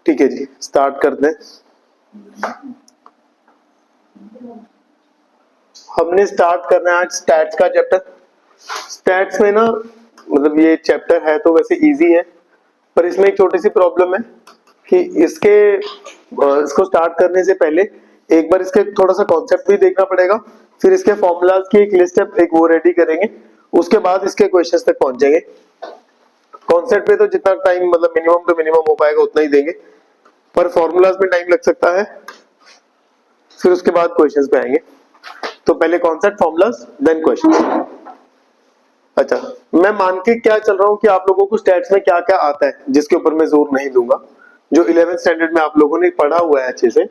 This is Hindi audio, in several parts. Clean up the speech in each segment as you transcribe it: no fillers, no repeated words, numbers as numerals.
ठीक है जी, स्टार्ट करते हैं। हमने स्टार्ट करना है आज स्टैट्स का चैप्टर। स्टैट्स में ना मतलब ये चैप्टर है तो वैसे इजी है, पर इसमें एक छोटी सी प्रॉब्लम है कि इसको स्टार्ट करने से पहले एक बार इसके थोड़ा सा कॉन्सेप्ट भी देखना पड़ेगा, फिर इसके फॉर्मूलाज की एक लिस्ट है, एक वो रेडी करेंगे, उसके बाद इसके क्वेश्चंस तक पहुंचेंगे। कॉन्सेप्ट पे तो जितना टाइम मतलब मिनिमम टू मिनिमम हो पाएगा उतना ही देंगे, पर फॉर्मूलाज में टाइम लग सकता है, फिर उसके बाद क्वेश्चंस पे आएंगे। तो पहले कॉन्सेप्ट, फॉर्मूलाज, देन क्वेश्चंस। अच्छा, मैं मान के क्या चल रहा हूं कि आप लोगों को स्टैट्स में क्या क्या आता है, जिसके ऊपर मैं जोर नहीं दूंगा, जो 11th स्टैंडर्ड में आप लोगों ने पढ़ा हुआ है अच्छे से।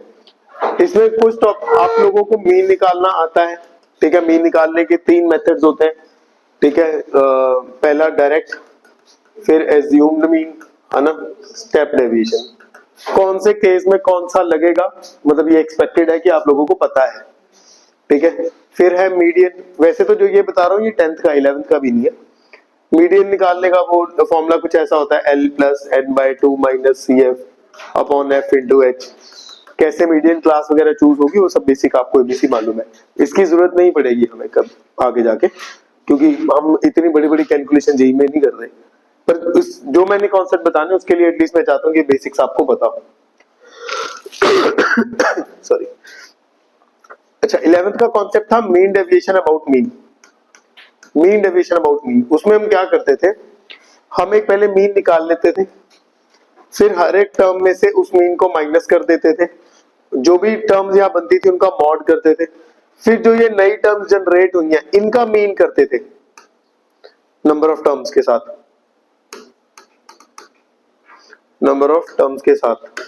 इसमें कुछ तो आप लोगों को मीन निकालना आता है, ठीक है। मीन निकालने के 3 मेथड्स होते हैं, ठीक है। पहला डायरेक्ट, फिर एज्यूम्ड मीन, है ना, स्टेप डेविएशन। कौन से केस में कौन सा लगेगा, मतलब ये एक्सपेक्टेड है कि आप लोगों को पता है, ठीक है। फिर है मीडियन। वैसे तो जो ये बता रहा हूँ ये 10th का 11th का भी नहीं है। मीडियन निकालने का वो फॉर्मूला कुछ ऐसा होता है, L plus n/2 minus CF upon F into H। कैसे मीडियन क्लास वगैरह चूज होगी वो सब बेसिक आपको एबीसी मालूम है, इसकी जरूरत नहीं पड़ेगी हमें कब आगे जाके, क्योंकि हम इतनी बड़ी बड़ी कैलकुलेशन जेई में नहीं कर रहे। पर जो मैंने कॉन्सेप्ट बताने उसके लिए एटलीस्ट मैं चाहता हूँ कि बेसिक्स आपको पता हो। सॉरी। अच्छा, 11th का कॉन्सेप्ट था mean deviation about mean. Mean deviation about mean, उसमें हम क्या करते थे, हम एक पहले मीन निकाल लेते थे, फिर हर एक टर्म में से उस मीन को माइनस कर देते थे, जो भी टर्म्स यहाँ बनती थी उनका मॉड करते थे, फिर जो ये नई टर्म्स जनरेट हुई हैं इनका मीन करते थे नंबर ऑफ टर्म्स के साथ, नंबर ऑफ टर्म्स के साथ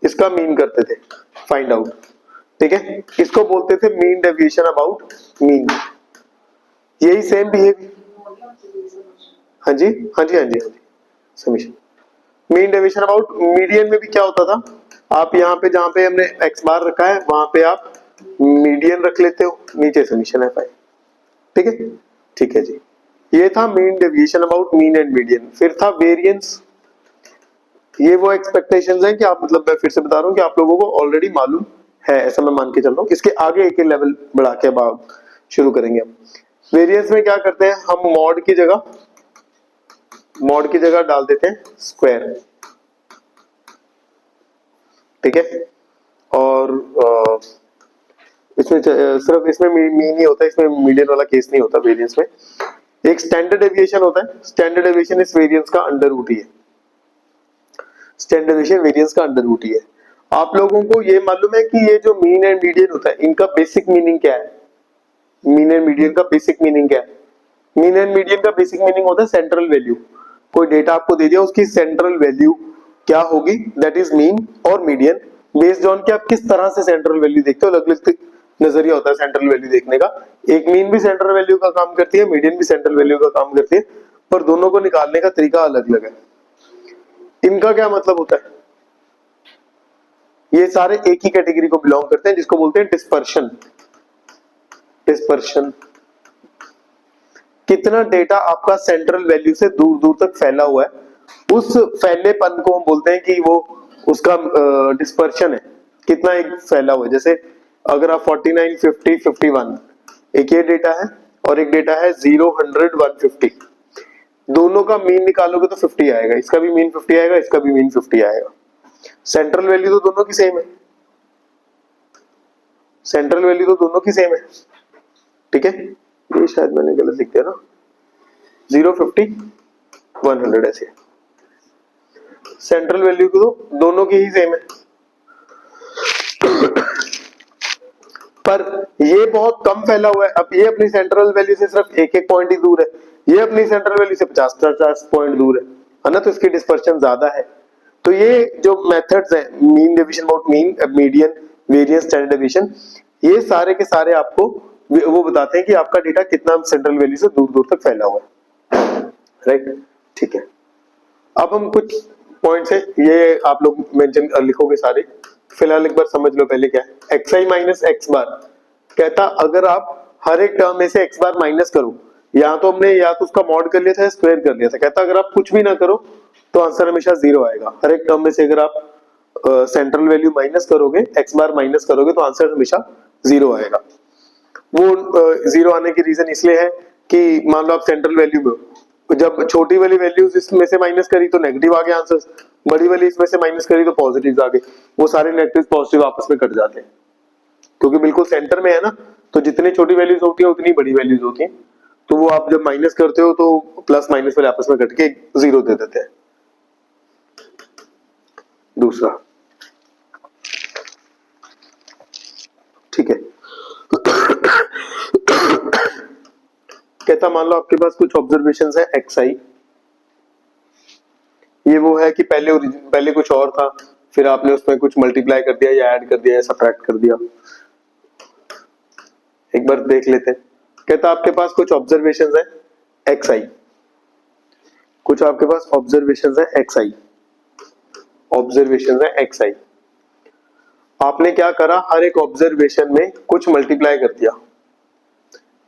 इसका मीन करते थे, फाइंड आउट, ठीक है। इसको बोलते थे मीन डेविएशन अबाउट मीन। यही सेम बिहेवियर, हाँ जी हाँ जी हाँ जी हाँ जी, summation. Mean deviation about median में भी क्या होता था, आप यहाँ पे जहां पे हमने x बार रखा है वहां पे आप मीडियन रख लेते हो, नीचे समीशन है, ठीक है। ठीक है जी, ये था mean deviation about mean and median. फिर था वेरिएंस। ये वो एक्सपेक्टेशंस हैं कि आप, मतलब मैं फिर से बता रहा हूँ कि आप लोगों को ऑलरेडी मालूम है, ऐसा मैं मान के चल रहा हूँ। इसके आगे एक लेवल बढ़ा के अब शुरू करेंगे हम। वेरिएंस में क्या करते हैं, हम मॉड की जगह डाल देते हैं स्क्वायर, ठीक है। और इसमें सिर्फ इसमें मीन ही होता है, इसमें मीडियन वाला केस नहीं होता वेरिएंस में। एक स्टैंडर्ड डेविएशन होता है, स्टैंडर्ड डेविएशन इस वेरिएंस का अंडर रूट ही है, स्टैंडर्ड डेविएशन वेरिएंस का अंडर रूट ही है। आप लोगों को ये मालूम है कि ये जो मीन एंड मीडियन होता है इनका बेसिक मीनिंग क्या है, मीन एंड मीडियन का बेसिक मीनिंग क्या है। मीन एंड मीडियन का बेसिक मीनिंग होता है सेंट्रल वैल्यू। कोई डेटा आपको दे दिया, उसकी सेंट्रल वैल्यू क्या होगी, दैट इज मीन और मीडियन, बेस्ड ऑन कि आप किस तरह से सेंट्रल वैल्यू देखते हो। अलग अलग नजरिया होता है सेंट्रल वैल्यू देखने का, एक मीन भी सेंट्रल वैल्यू का काम करती है, मीडियन भी सेंट्रल वैल्यू का काम करती है, पर दोनों को निकालने का तरीका अलग अलग है। इनका क्या मतलब होता है, ये सारे एक ही कैटेगरी को बिलोंग करते हैं, जिसको बोलते हैं डिस्पर्शन। डिस्पर्शन, कितना डेटा आपका सेंट्रल वैल्यू से दूर दूर तक फैला हुआ है, उस फैलेपन को हम बोलते हैं कि वो उसका डिस्पर्शन है, कितना एक फैला हुआ है। जैसे अगर आप 49, 50, 51, एक ये डेटा है और एक डेटा है 0, 100, 150, दोनों का मीन निकालोगे तो 50 आएगा, इसका भी मीन 50 आएगा, इसका भी मीन 50 आएगा। सेंट्रल वैल्यू तो दोनों की सेम है, सेंट्रल वैल्यू तो दोनों की सेम है, ठीक है। ये शायद मैंने गलत लिख दिया ना, 0, 50, 100 ऐसे सेंट्रल वैल्यू को तो दोनों की ही सेम है। पर ये बहुत कम फैला हुआ है, अब ये अपनी सेंट्रल वैल्यू से सिर्फ एक एक पॉइंट ही दूर है, ये अपनी सेंट्रल वैल्यू से 50-50 पॉइंट दूर है ना, तो इसकी डिस्पर्शन ज्यादा है। तो ये जो मेथड्स हैं, mean deviation about mean, median, variance, standard deviation, ये सारे के सारे आपको वो बताते हैं कि आपका डेटा कितना सेंट्रल वैल्यू से दूर दूर तक फैला हुआ है, राइट, ठीक है। अब हम कुछ पॉइंट्स है, ये आप लोग मेंशन लिखोगे सारे, फिलहाल एक बार समझ लो पहले क्या है। xi माइनस x बार कहता, अगर आप हर एक टर्म में से x बार माइनस करो, या तो हमने या तो उसका मॉड कर लिया था, स्क्वायर कर लिया था, कहता अगर आप कुछ भी ना करो तो आंसर हमेशा 0 आएगा। हर एक टर्म में से अगर आप सेंट्रल वैल्यू माइनस करोगे, x बार माइनस करोगे, तो आंसर हमेशा 0 आएगा। वो 0 आने की रीजन इसलिए है कि मान लो आप सेंट्रल वैल्यू में हो, जब छोटी वाली वैल्यूज इसमें से माइनस करी तो नेगेटिव आ गया आंसर, बड़ी वाली इसमें से माइनस करी तो पॉजिटिव आ गए। वो सारे नेगेटिव पॉजिटिव आपस में कट जाते हैं, क्योंकि बिल्कुल सेंटर में है ना, तो जितनी छोटी वैल्यूज होती है उतनी बड़ी वैल्यूज होती हैं। तो वो आप जब माइनस करते हो तो प्लस माइनस वाले आपस में कट के 0 दे देते हैं। दूसरा, ठीक है, कहता मान लो आपके पास कुछ ऑब्जर्वेशंस है xi, ये वो है कि पहले कुछ और था, फिर आपने उसमें कुछ मल्टीप्लाई कर दिया या ऐड कर दिया या सब्ट्रैक्ट कर दिया। एक बार देख लेते हैं। कहता आपके पास कुछ ऑब्जर्वेशंस है xi, कुछ आपके पास ऑब्जर्वेशंस है xi, ऑब्जर्वेशंस है xi। आपने क्या करा, हर एक ऑब्जर्वेशन में कुछ मल्टीप्लाई कर दिया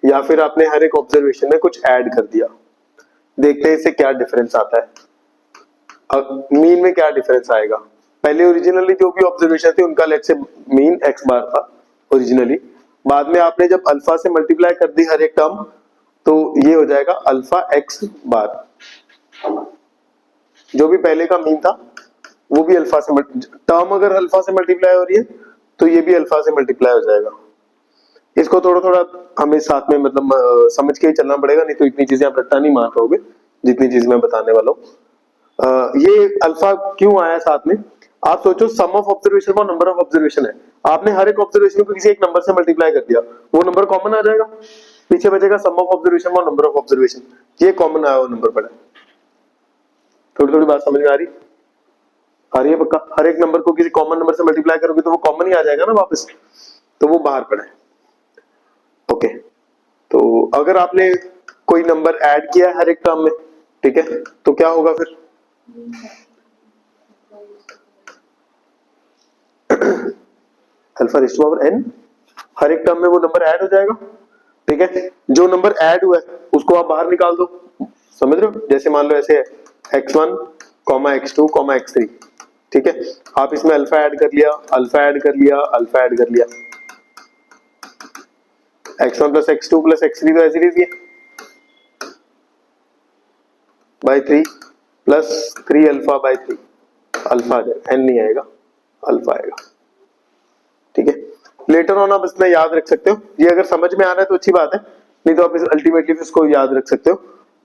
या फिर आपने हर एक ऑब्जर्वेशन में कुछ ऐड कर दिया। देखते हैं इससे क्या डिफरेंस आता है। अब मीन में क्या डिफरेंस आएगा। पहले ओरिजिनली जो भी ऑब्जर्वेशन थे उनका लेट्स से मीन x बार था ओरिजिनली, बाद में आपने जब अल्फा से मल्टीप्लाई कर दी हर एक टर्म, तो ये हो जाएगा अल्फा x बार। जो भी पहले का मीन था वो भी अल्फा से, टर्म अगर अल्फा से मल्टीप्लाई हो रही है तो ये भी अल्फा से मल्टीप्लाई हो जाएगा। इसको थोड़ा थोड़ा हमें साथ में मतलब समझ के ही चलना पड़ेगा, नहीं तो इतनी चीजें आप रट्टा नहीं मार पाओगे जितनी चीज मैं बताने वाला हूँ। ये अल्फा क्यों आया साथ में, आप सोचो सम ऑफ ऑब्जर्वेशन और नंबर ऑफ ऑब्जर्वेशन है, आपने हर एक ऑब्जर्वेशन को किसी एक नंबर से मल्टीप्लाई कर दिया, वो नंबर कॉमन आ जाएगा, पीछे बचेगा सम ऑफ ऑब्जर्वेशन और नंबर ऑफ ऑब्जर्वेशन, ये कॉमन आया हुआ नंबर पड़ा। थोड़ी थोड़ी बात समझ में आ रही है पक्का। हर एक नंबर को किसी कॉमन नंबर से मल्टीप्लाई करोगे तो वो कॉमन ही आ जाएगा ना वापस, तो वो बाहर पड़ा है। ओके, तो अगर आपने कोई नंबर ऐड किया है हर एक टर्म में, ठीक है, तो क्या होगा फिर, alpha raise to power n, हर एक टर्म में वो नंबर ऐड हो जाएगा, ठीक है। जो नंबर ऐड हुआ है उसको आप बाहर निकाल दो, समझ रहे हो। जैसे मान लो ऐसे है x1, x2, x3, ठीक है, आप इसमें अल्फा ऐड कर लिया, अल्फा ऐड कर लिया, अल्फा ऐड कर लिया, x1 plus x2 plus x3 तो ऐसे लीजिए by 3 plus 3 alpha by 3, alpha आ जाएगा, n नहीं आएगा, अल्फा आएगा, ठीक है। लेटर ऑन आप इसमें याद रख सकते हो, ये अगर समझ में आ रहा है तो अच्छी बात है, नहीं तो आप इस अल्टीमेटली इसको याद रख सकते हो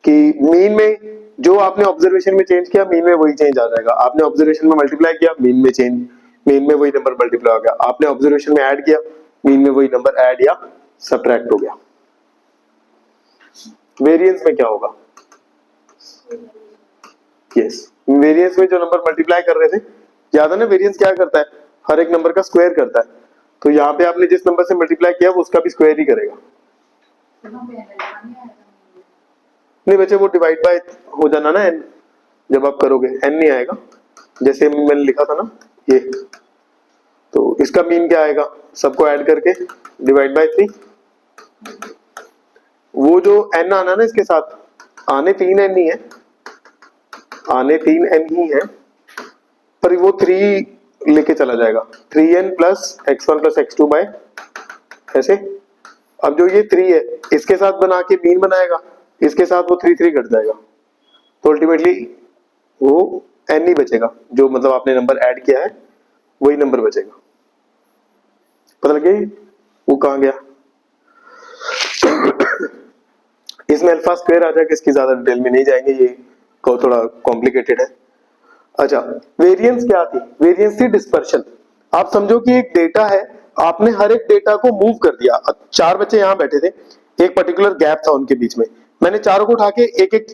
कि मीन में जो आपने ऑब्जर्वेशन में चेंज किया मीन में वही चेंज आ जाएगा। आपने ऑब्जर्वेशन में मल्टीप्लाई किया, मीन में चेंज, मीन में वही नंबर मल्टीप्लाई हो गया। आपने ऑब्जर्वेशन में ऐड किया, मीन में वही नंबर ऐड या सब्ट्रैक्ट हो गया। वेरिएंस में क्या होगा, यस, वेरिएंस में जो नंबर मल्टीप्लाई कर रहे थे, याद है ना, वेरिएंस क्या करता है, हर एक नंबर का स्क्वायर करता है, तो यहाँ पे आपने जिस नंबर से मल्टीप्लाई किया वो उसका भी स्क्वायर ही करेगा। नहीं बच्चे, वो डिवाइड बाय हो जाना ना n, जब आप करोगे n नहीं आएगा, जैसे मैंने लिखा था ना ये, तो इसका मीन क्या आएगा, सबको ऐड करके डिवाइड बाय 3, वो जो n आना ना इसके साथ, आने 3n ही है, आने 3n ही है, पर वो 3 लेके चला जाएगा, 3n plus x1 plus x2 bye ऐसे। अब जो ये 3 है इसके साथ बना के मीन बनाएगा, इसके साथ वो 3 घट जाएगा, तो अल्टीमेटली वो n ही बचेगा, जो मतलब आपने नंबर ऐड किया है वही नंबर बचेगा। पता लगे वो कहाँ गया। इसमें अल्फा स्क्वायर आ जाएगा, इसकी ज्यादा डिटेल में नहीं जाएंगे, ये को थोड़ा कॉम्प्लिकेटेड है। अच्छा, वेरिएंस क्या थी, वेरिएंस थी डिस्पर्शन। आप समझो कि एक डेटा है, आपने हर एक डेटा को मूव कर दिया। 4 बच्चे यहाँ बैठे थे, एक पर्टिकुलर गैप था उनके बीच में, मैंने चारों को उठा के एक एक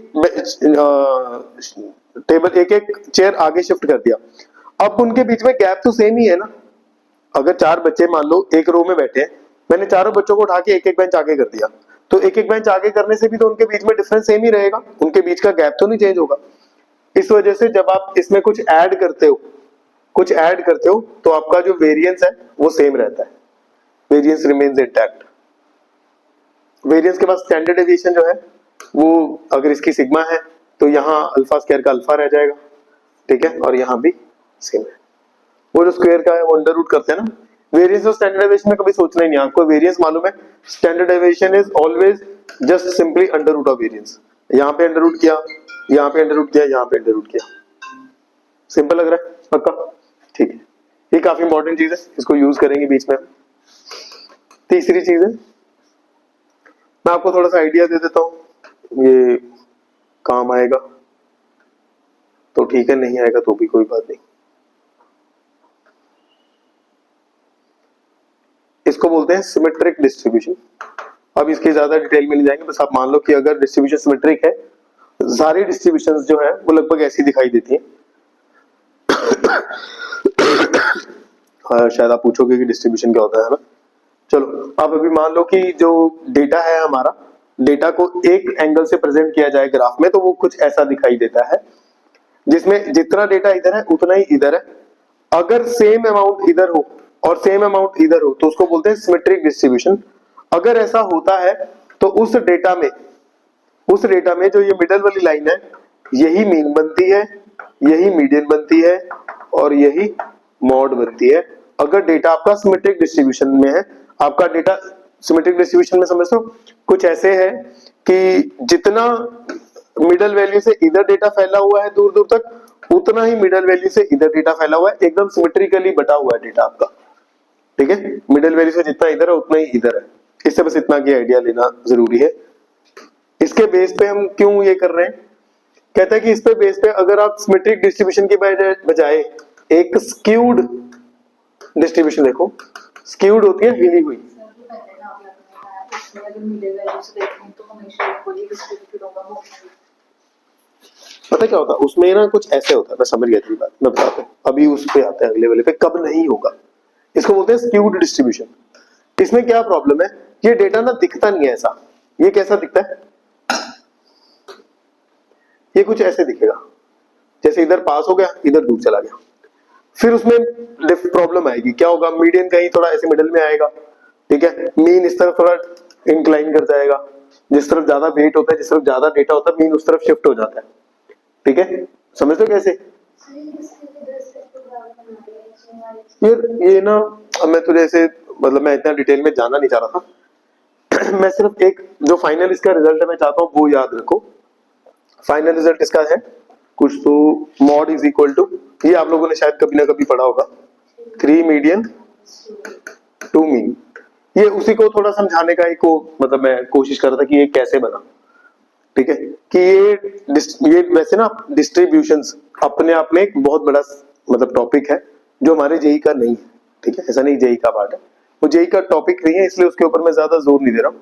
टेबल, एक एक चेयर आगे शिफ्ट कर दिया। अब उनके बीच में गैप तो सेम ही है ना, अगर 4 बच्चे मान लो एक रो में बैठे हैं, मैंने चारों बच्चों को उठा के एक एक बेंच आगे कर दिया, तो एक एक बेंच आगे करने से भी तो उनके बीच में डिफरेंस सेम ही रहेगा, उनके बीच का गैप तो नहीं चेंज होगा। इस वजह से जब आप इसमें कुछ ऐड करते हो तो आपका जो वेरिएंस है वो सेम रहता है, वेरिएंस रिमेन्स इंटैक्ट। वेरिएंस के बाद स्टैंडर्ड डेविएशन जो है वो, अगर इसकी सिग्मा है तो यहाँ अल्फा स्क्वायर का अल्फा रह जाएगा, ठीक है, और यहाँ भी सेम है। वो जो स्क्वायर का है वो अंडर रूट करते हैं ना। वेरिएंस और स्टैंडर्ड डेविएशन में कभी सोचना ही नहीं, आपको वेरिएंस मालूम है, standard deviation is always just simply under root of variance. यहाँ पे अंडर रूट किया, यहाँ पे अंडर रूट किया, यहाँ पे अंडर रूट किया। सिंपल लग रहा है पक्का? ठीक है, ये काफी इंपॉर्टेंट चीज है, इसको यूज करेंगे बीच में। तीसरी चीज है, मैं आपको थोड़ा सा आइडिया दे देता हूँ, ये काम आएगा तो ठीक है, नहीं आएगा तो भी कोई बात नहीं। इसको बोलते हैं सिमेट्रिक डिस्ट्रीब्यूशन। अब इसके ज्यादा डिटेल में नहीं जाएंगे, बस आप मान लो कि अगर डिस्ट्रीब्यूशन सिमेट्रिक है, सारी डिस्ट्रीब्यूशंस जो है वो लगभग ऐसी दिखाई देती हैं। शायद आप पूछोगे कि डिस्ट्रीब्यूशन क्या होता है ना। चलो, अब अभी मान लो कि जो डेटा है हमारा, डेटा को एक एंगल से प्रेजेंट किया जाए ग्राफ में, तो वो कुछ ऐसा दिखाई देता है, जिसमें जितना डेटा इधर है उतना ही इधर है। अगर सेम अमाउंट इधर हो और सेम अमाउंट इधर हो तो उसको बोलते हैं सिमेट्रिक डिस्ट्रीब्यूशन। अगर ऐसा होता है तो उस डेटा में जो ये मिडल वाली लाइन है, यही मीन बनती है, यही मीडियन बनती है और यही मॉड बनती है। अगर डेटा आपका सिमेट्रिक डिस्ट्रीब्यूशन में है, आपका डेटा सिमेट्रिक डिस्ट्रीब्यूशन में समझ लो कुछ ऐसे है कि जितना मिडल वैल्यू से इधर डेटा फैला हुआ है दूर दूर तक, उतना ही मिडल वैल्यू से इधर डेटा फैला हुआ है, एकदम सिमेट्रिकली बटा हुआ है डेटा आपका, ठीक है। मिडल वैल्यू से जितना इधर है उतना ही इधर है। इससे बस इतना की आइडिया लेना जरूरी है। इसके बेस पे हम क्यों ये कर रहे हैं, कहता है कि इस पे बेस पे अगर आप सिमेट्रिक डिस्ट्रीब्यूशन के बजाय एक स्क्यूड डिस्ट्रीब्यूशन देखो, स्क्यूड होती है हिली हुई, पता क्या होता है उसमें ना, कुछ ऐसे होता है, मैं समझ गया थी बात, मैं बताता हूँ। अभी उस पे आता है अगले वाले पे, कब नहीं होगा, इसको बोलते हैं स्क्यूड डिस्ट्रीब्यूशन। इसमें क्या प्रॉब्लम है, ये डेटा ना दिखता नहीं है ऐसा। ये कैसा दिखता है, ये कुछ ऐसे दिखेगा, जैसे इधर पास हो गया, इधर दूर चला गया। फिर उसमें प्रॉब्लम आएगी, क्या होगा, मीडियन कहीं थोड़ा ऐसे मिडल में आएगा, ठीक है, मीन इस तरफ थोड़ा इंक्लाइन कर जाएगा, जिस तरफ ज्यादा वेट होता है, जिस तरफ ज्यादा डेटा होता है, मीन उस तरफ शिफ्ट हो जाता है, ठीक है। समझ लो कैसे ये ना, मैं तो जैसे मतलब मैं इतना डिटेल में जाना नहीं चाह रहा था। मैं सिर्फ एक जो फाइनल इसका रिजल्ट है मैं चाहता हूँ वो याद रखो। फाइनल रिजल्ट इसका है कुछ तो मॉड इज इक्वल टू, ये आप लोगों ने शायद कभी ना कभी पढ़ा होगा, 3 मीडियन 2 मीन। ये उसी को थोड़ा समझाने का एक मतलब मैं कोशिश कर रहा था कि ये कैसे बना, ठीक है, कि ये वैसे ना डिस्ट्रीब्यूशंस अपने आप में एक बहुत बड़ा मतलब टॉपिक है जो हमारे जेई का नहीं है, ठीक है, ऐसा नहीं जेई का पार्ट है, वो जेई का टॉपिक नहीं है, इसलिए उसके ऊपर मैं ज्यादा जोर नहीं दे रहा हूँ।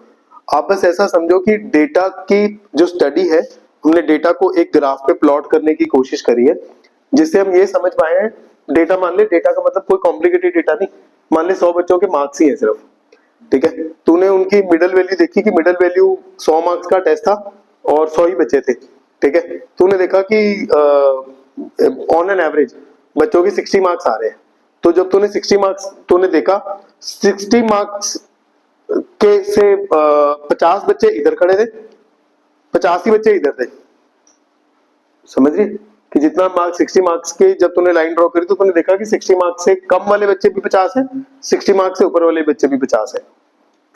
आप बस ऐसा समझो कि डेटा की जो स्टडी है, हमने डेटा को एक ग्राफ पे प्लॉट करने की कोशिश करी है, जिससे हम ये समझ पाए हैं, डेटा मान ले, डेटा का मतलब कोई कॉम्प्लिकेटेड डेटा नहीं, मान ले 100 बच्चों के मार्क्स ही है सिर्फ, ठीक है, तूने उनकी मिडल वैल्यू देखी कि मिडल वैल्यू 100 मार्क्स का टेस्ट था और 100 ही बच्चे थे, ठीक है, तूने देखा कि ऑन एन एवरेज बच्चों की 60 मार्क्स आ रहे हैं, तो जब तूने 60 मार्क्स तूने देखा, 60 मार्क्स के से 50 बच्चे इधर खड़े थे, 50 ही बच्चे इधर थे, समझ रही कि जितना मार्क्स 60 मार्क्स के जब तूने लाइन ड्रॉ करी तो तूने देखा कि 60 मार्क्स से कम वाले बच्चे भी 50 है, 60 मार्क्स से ऊपर वाले बच्चे भी 50 है,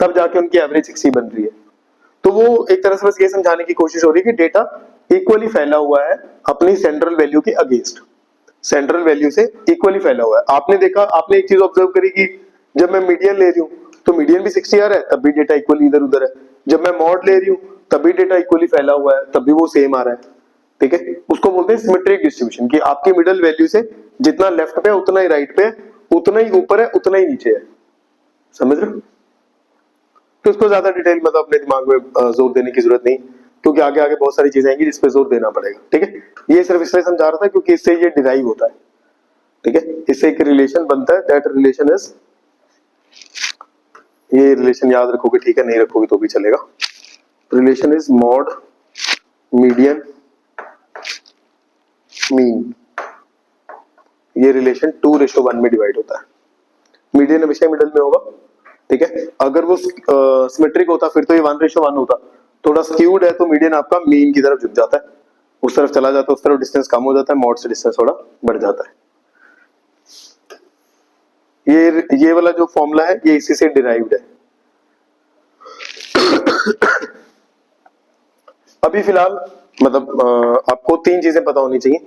तब जाके उनकी एवरेज 60 बन रही है। तो वो एक तरह से बस ये समझाने की कोशिश हो रही है कि डेटा इक्वली फैला हुआ है अपनी सेंट्रल वैल्यू के अगेंस्ट, सेंट्रल वैल्यू से इक्वली फैला हुआ है। आपने देखा, आपने एक चीज ऑब्जर्व करी कि जब मैं मीडियन ले रही हूँ तो मीडियन भी 60 आ रहा है, तब भी डेटा इक्वली इधर उधर है, जब मैं मॉड ले रही हूँ तब भी डेटा इक्वली फैला हुआ है, तब भी वो सेम आ रहा है, ठीक है। उसको बोलते हैं सिमेट्रिक डिस्ट्रीब्यूशन, कि आपकी मिडल वैल्यू से जितना लेफ्ट पे है उतना ही राइट पे है, उतना ही ऊपर है उतना ही नीचे है, समझ रहे हो। तो इसको ज्यादा डिटेल मतलब अपने दिमाग में जोर देने की जरूरत नहीं, क्योंकि आगे आगे बहुत सारी चीजें आएंगी जिस पे जोर देना पड़ेगा, ठीक है। ये सिर्फ इसलिए समझा रहा था क्योंकि इससे ये डिराइव होता है, ठीक है, इससे एक रिलेशन बनता है, दैट रिलेशन इज, ये रिलेशन याद रखोगे ठीक है, नहीं रखोगे तो भी चलेगा। Relation is mod median mean, ये रिलेशन 2:1 में डिवाइड होता है, मीडियन हमेशा मिडल में होगा, ठीक है। अगर वो सिमेट्रिक होता फिर तो ये 1:1 होता, थोड़ा स्क्यूड है तो मीडियन आपका मीन की तरफ झुक जाता है, उस तरफ चला जाता है, उस तरफ डिस्टेंस कम हो जाता है, मॉड से डिस्टेंस थोड़ा बढ़ जाता है। ये वाला जो फॉर्मूला है ये इसी से डिराइव्ड है। अभी फिलहाल मतलब आपको 3 चीजें पता होनी चाहिए।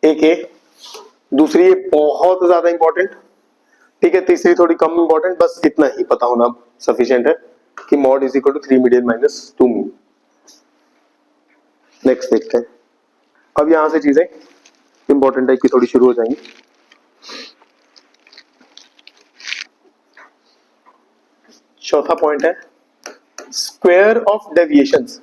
एक ये, दूसरी ये बहुत ज्यादा इंपॉर्टेंट, ठीक है, तीसरी थोड़ी कम इंपॉर्टेंट, बस इतना ही पता होना सफिशिएंट है कि mod is equal to 3 median minus 2 mean. Next देखते हैं। अब यहां से चीजें इंपॉर्टेंट टाइप की थोड़ी शुरू हो जाएंगी। चौथा पॉइंट है square of deviations.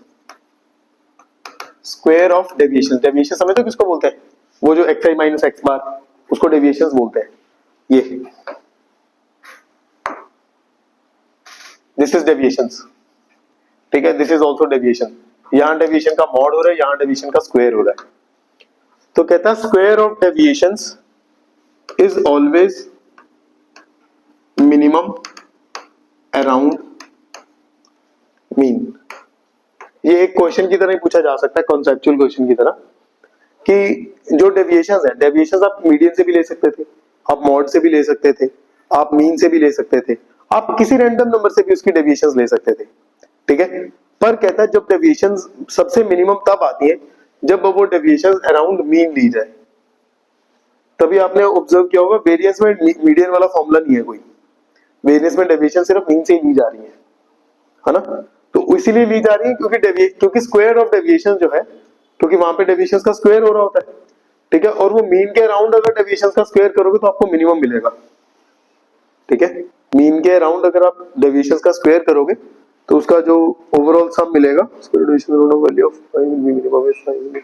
Square of deviation, deviation समझते हो किसको बोलते हैं? वो जो xi माइनस एक्स बार, उसको डेविएशंस बोलते हैं। ये दिस इज डेविएशंस, ठीक है, दिस इज ऑल्सो डेविएशन। यहां डेविएशन का मॉड हो रहा है, यहां डेविएशन का स्क्वायर हो रहा है। तो कहता है square of deviations is always minimum around mean. ये एक क्वेश्चन की तरह ही पूछा जा सकता है, कॉन्सेप्चुअल क्वेश्चन की तरह, कि जो डेविएशंस है, डेविएशंस आप मीडियन से भी ले सकते थे, आप मॉड से भी ले सकते थे, आप मीन से भी ले सकते थे, आप किसी रैंडम नंबर से भी उसकी डेविएशंस ले सकते थे, ठीक है। पर कहता है जब डेविएशंस सबसे मिनिमम तब आती है जब वो डेविएशंस अराउंड मीन ली जाए। तभी आपने ऑब्जर्व किया होगा वेरिएंस में मीडियन वाला फॉर्मूला नहीं है कोई, वेरिएंस में डेविएशन सिर्फ मीन से ही ली जा रही है ना। तो इसीलिए ली जा रही है क्योंकि स्क्वायर ऑफ डेविएशन जो है, क्योंकि वहां पे डेविएशंस का स्क्वायर हो रहा होता है, ठीक है, और वो मीन के अराउंड अगर डेविएशंस का स्क्वायर करोगे तो आपको मिनिमम मिलेगा, ठीक है। मीन के अराउंड अगर आप डेविएशंस का स्क्वायर करोगे तो उसका जो ओवरऑल सम मिलेगा, square deviation value of minimum is 5।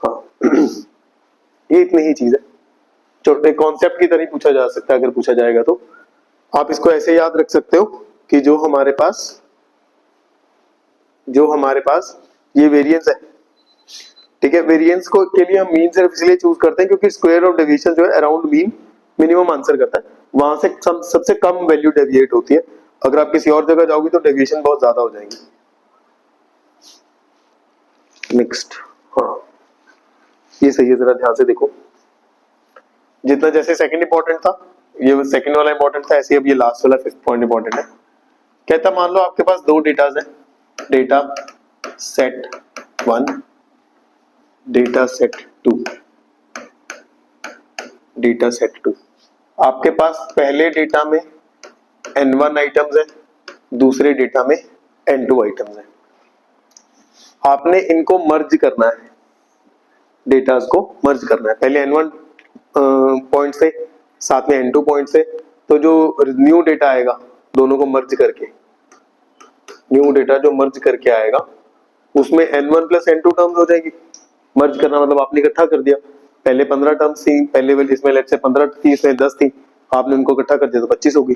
हां, ये इतनी ही चीज है, छोटे कॉन्सेप्ट की तरह पूछा जा सकता है अगर पूछा जाएगा तो। आप इसको ऐसे याद रख सकते हो कि जो हमारे पास ये वेरिएंस है, ठीक है, वेरिएंस को के लिए हम मीन सिर्फ इसलिए चूज करते हैं क्योंकि स्क्वायर ऑफ डेविएशन जो है अराउंड मीन मिनिमम आंसर करता है, वहां से सबसे कम वैल्यू डेविएट होती है। अगर आप किसी और जगह जाओगे तो डेविएशन बहुत ज्यादा हो जाएंगी। नेक्स्ट, हाँ ये सही है, जरा ध्यान से देखो। जितना जैसे सेकंड इंपॉर्टेंट था, ये सेकंड वाला इंपॉर्टेंट था, ऐसे अब ये लास्ट वाला फिफ्थ पॉइंट इंपॉर्टेंट है। कहता मान लो आपके पास दो डेटाज हैं, data set 1, data set 2, data set 2। आपके पास पहले डेटा में n1 आइटम्स है, दूसरे डेटा में n2 आइटम्स है। आपने इनको मर्ज करना है, डेटास को मर्ज करना है, पहले n1 पॉइंट से साथ में n2 पॉइंट से। तो जो न्यू डेटा आएगा दोनों को मर्ज करके, न्यू डेटा जो मर्ज करके आएगा उसमें n1 प्लस n2 टर्म्स हो जाएगी। मर्ज करना मतलब आपने इकट्ठा कर दिया, पहले 15 टर्म्स थी, पहले वाले इसमें लेट्स से 15 थी, इसमें 10 थी, आपने उनको इकट्ठा कर दिया तो 25 होगी।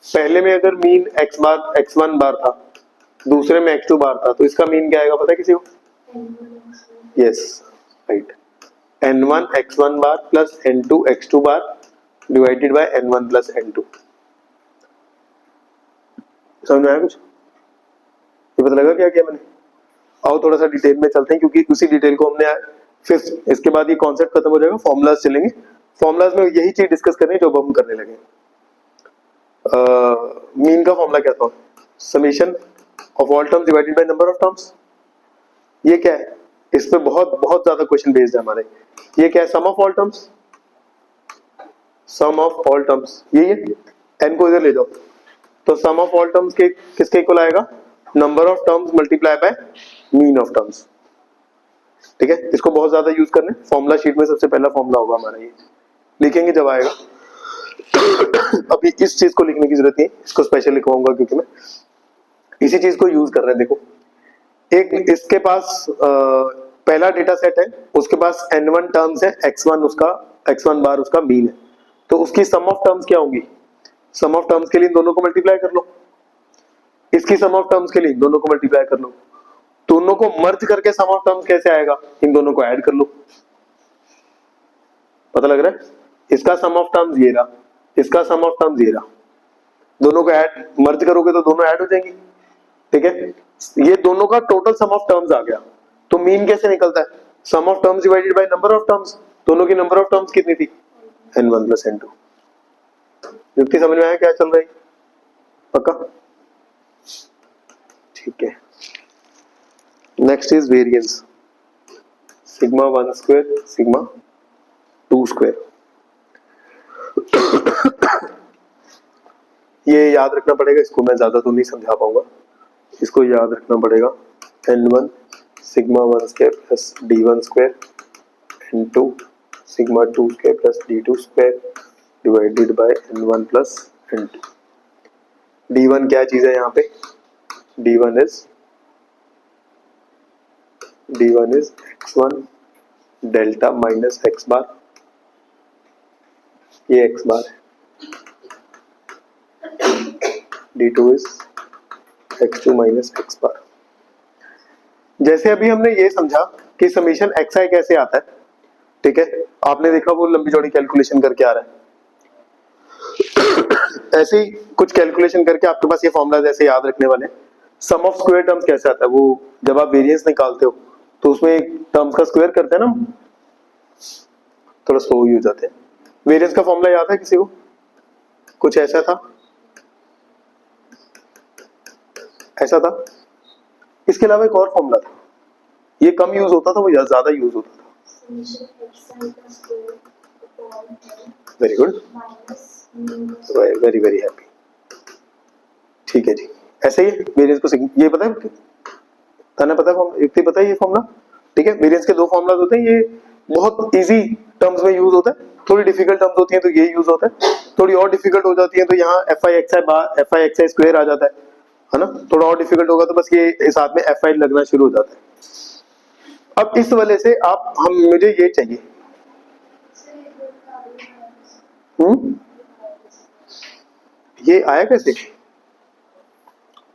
पहले में अगर मीन x1 बार था, दूसरे में x2 बार था, तो इसका मीन क्या आएगा पता है किसी को? Yes right, n1 x1 bar plus n2 x2 bar divided by n1 plus n2। समझ में आया कुछ? ये पता लगा क्या किया मैंने? आओ थोड़ा सा डिटेल में चलते हैं, क्योंकि उसी डिटेल को हमने फिफ्थ, इसके बाद ये कॉन्सेप्ट खत्म हो जाएगा, फॉर्मूलाज चलेंगे। फॉर्मूलाज में यही चीज डिस्कस करनी है जो अब हम करने लगे। मीन का फॉर्मूला क्या था? Summation of all terms divided by number of terms. ये क्या है? इस पे बहुत बहुत ज्यादा क्वेश्चन बेस्ड है हमारे। ये क्या है? Sum of all terms, sum of all terms, ये n को इधर ले जाओ, तो सम ऑफ ऑल टर्म्स के किसके इक्वल आएगा? Number of terms multiply by mean of terms, ठीक है। इसको बहुत ज्यादा यूज करने, फॉर्मूला शीट में सबसे पहला फॉर्मूला होगा हमारा, ये लिखेंगे जब आएगा। अभी इस चीज को लिखने की जरूरत नहीं, इसको स्पेशल लिखवाऊंगा क्योंकि मैं इसी चीज को यूज कर रहे हैं। देखो, एक इसके पास पहला डेटा सेट है, उसके पास n1 टर्म्स है, x1 बार उसका मीन है, तो उसकी सम ऑफ टर्म्स क्या होंगी? सम ऑफ टर्म्स के लिए इन दोनों को मल्टीप्लाई कर लो, इसकी सम ऑफ टर्म्स के लिए इन दोनों को मल्टीप्लाई कर लो, दोनों को मर्ज करके सम ऑफ टर्म्स कैसे आएगा? इन दोनों को ऐड कर लो। पता लग रहा है? इसका सम ऑफ टर्म्स ये रहा, इसका सम ऑफ टर्म्स ये रहा, दोनों को ऐड मर्ज करोगे तो दोनों ऐड हो जाएंगी, ठीक है। ये दोनों का टोटल सम ऑफ टर्म्स आ गया। तो मीन कैसे निकलता है? Sum of terms divided by number of terms. दोनों की नंबर ऑफ टर्म्स कितनी थी? n1 plus n2। युक्ति समझ में आया क्या चल रही? पक्का? ठीक है। Next is variance, sigma 1 square sigma 2 square. ये याद रखना पड़ेगा, इसको मैं ज्यादा तो नहीं समझा पाऊंगा, इसको याद रखना पड़ेगा। n1 sigma 1 square plus d1 square, n2 sigma 2 square plus d2 square divided bye n1 plus n2। d1 क्या चीज है यहाँ पे? d1 is x1 delta minus x बार, ये x बार है। d2 is x2 minus x बार। जैसे अभी हमने ये समझा कि समीशन xi कैसे आता है, ठीक है, आपने देखा वो लंबी चौड़ी कैलकुलेशन करके आ रहा है। ऐसे ही कुछ कैलकुलेशन करके आपके पास ये फॉर्मूला जैसे याद रखने वाले। सम ऑफ स्क्वायर टर्म्स कैसे आता है? वो जब आप वेरिएंस निकालते हो तो उसमें एक टर्म्स का स्क्वायर करते हैं ना, थोड़ा स्लो ही हो जाते हैं। वेरिएंस का फॉर्मूला याद है किसी को? कुछ ऐसा था, ऐसा था। इसके अलावा एक और फॉर्मूला था, ये कम यूज होता था, वो ज्यादा यूज होता था। Very good, very very happy. ठीक है जी, ऐसे ही वेरिएंस को ये पता है, ताना पता है, युक्ति पता है ये फॉर्मूला? ठीक है, वेरिएंस के दो फॉर्मूला होते हैं, ये बहुत इजी टर्म्स में यूज होता है, थोड़ी डिफिकल्ट टर्म्स होती हैं तो ये यूज होता है, थोड़ी और डिफिकल्ट हो जाती है तो यहाँ fi xi स्क्वायर आ जाता है ना। थोड़ा और डिफिकल्ट होगा तो बस ये साथ में fi लगना शुरू हो जाता है। अब इस वजह से आप मुझे ये चाहिए, ये आया कैसे?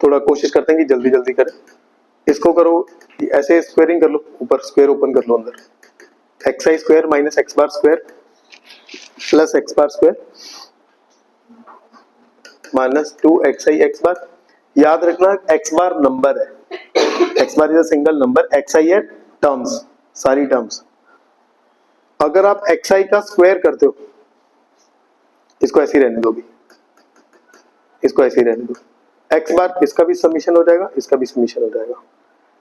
थोड़ा कोशिश करते हैं कि जल्दी जल्दी करें। इसको करो ऐसे, स्क्वायरिंग कर लो, ऊपर स्क्वायर ओपन कर लो, अंदर xi square minus x bar square plus x bar square minus 2xi x बार। याद रखना x बार नंबर है, x bar is a single number, xi है टर्म्स, सारी टर्म्स। अगर आप xi का स्क्वायर करते हो, इसको ऐसे ही रहने दो, भी इसको ऐसे ही रहने दो, x बार इसका भी समीशन हो जाएगा, इसका भी समीशन हो जाएगा।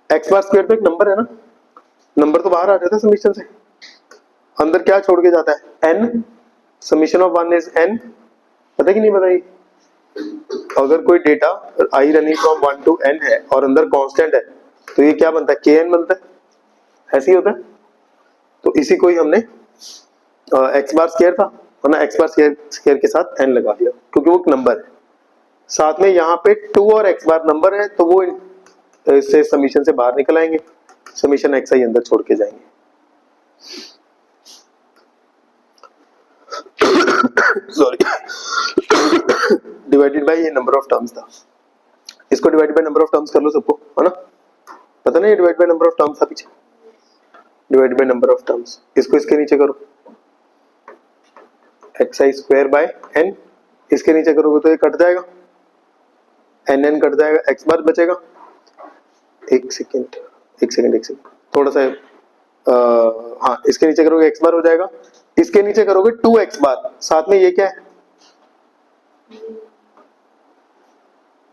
x बार स्क्वायर तो एक नंबर है ना, नंबर तो बाहर आ जाता है समीशन से, अंदर क्या छोड़ के जाता है? n, summation of 1 is n। पता कि नहीं बताइए? अगर कोई data i running from 1 to n है और अंदर कांस्टेंट है तो ये क्या बनता है? kn बनता है, ऐसे ही होता है। तो इसी को ही हमने x बार स्क्वायर था, वरना x बार स्क्वायर के साथ n लगा दिया क्योंकि वो एक नंबर है। साथ में यहाँ पे 2 और x बार नंबर है तो वो इससे समीशन से बाहर निकल आएंगे, समीशन xi अंदर छोड़ के जाएंगे। सॉरी, डिवाइडेड बाय ये नंबर ऑफ टर्म्स था, इसको divide by number of terms कर लो सबको, है ना? पता नहीं divide by number of terms था पीछे, divide by number of terms. इसको इसके नीचे करो, xi स्क्वायर बाय n, इसके नीचे करोगे तो ये कट जाएगा, n कट जाएगा, x बार बचेगा। एक सेकंड थोड़ा सा हाँ, इसके नीचे करोगे x बार हो जाएगा, इसके नीचे करोगे 2x बार, साथ में ये क्या है?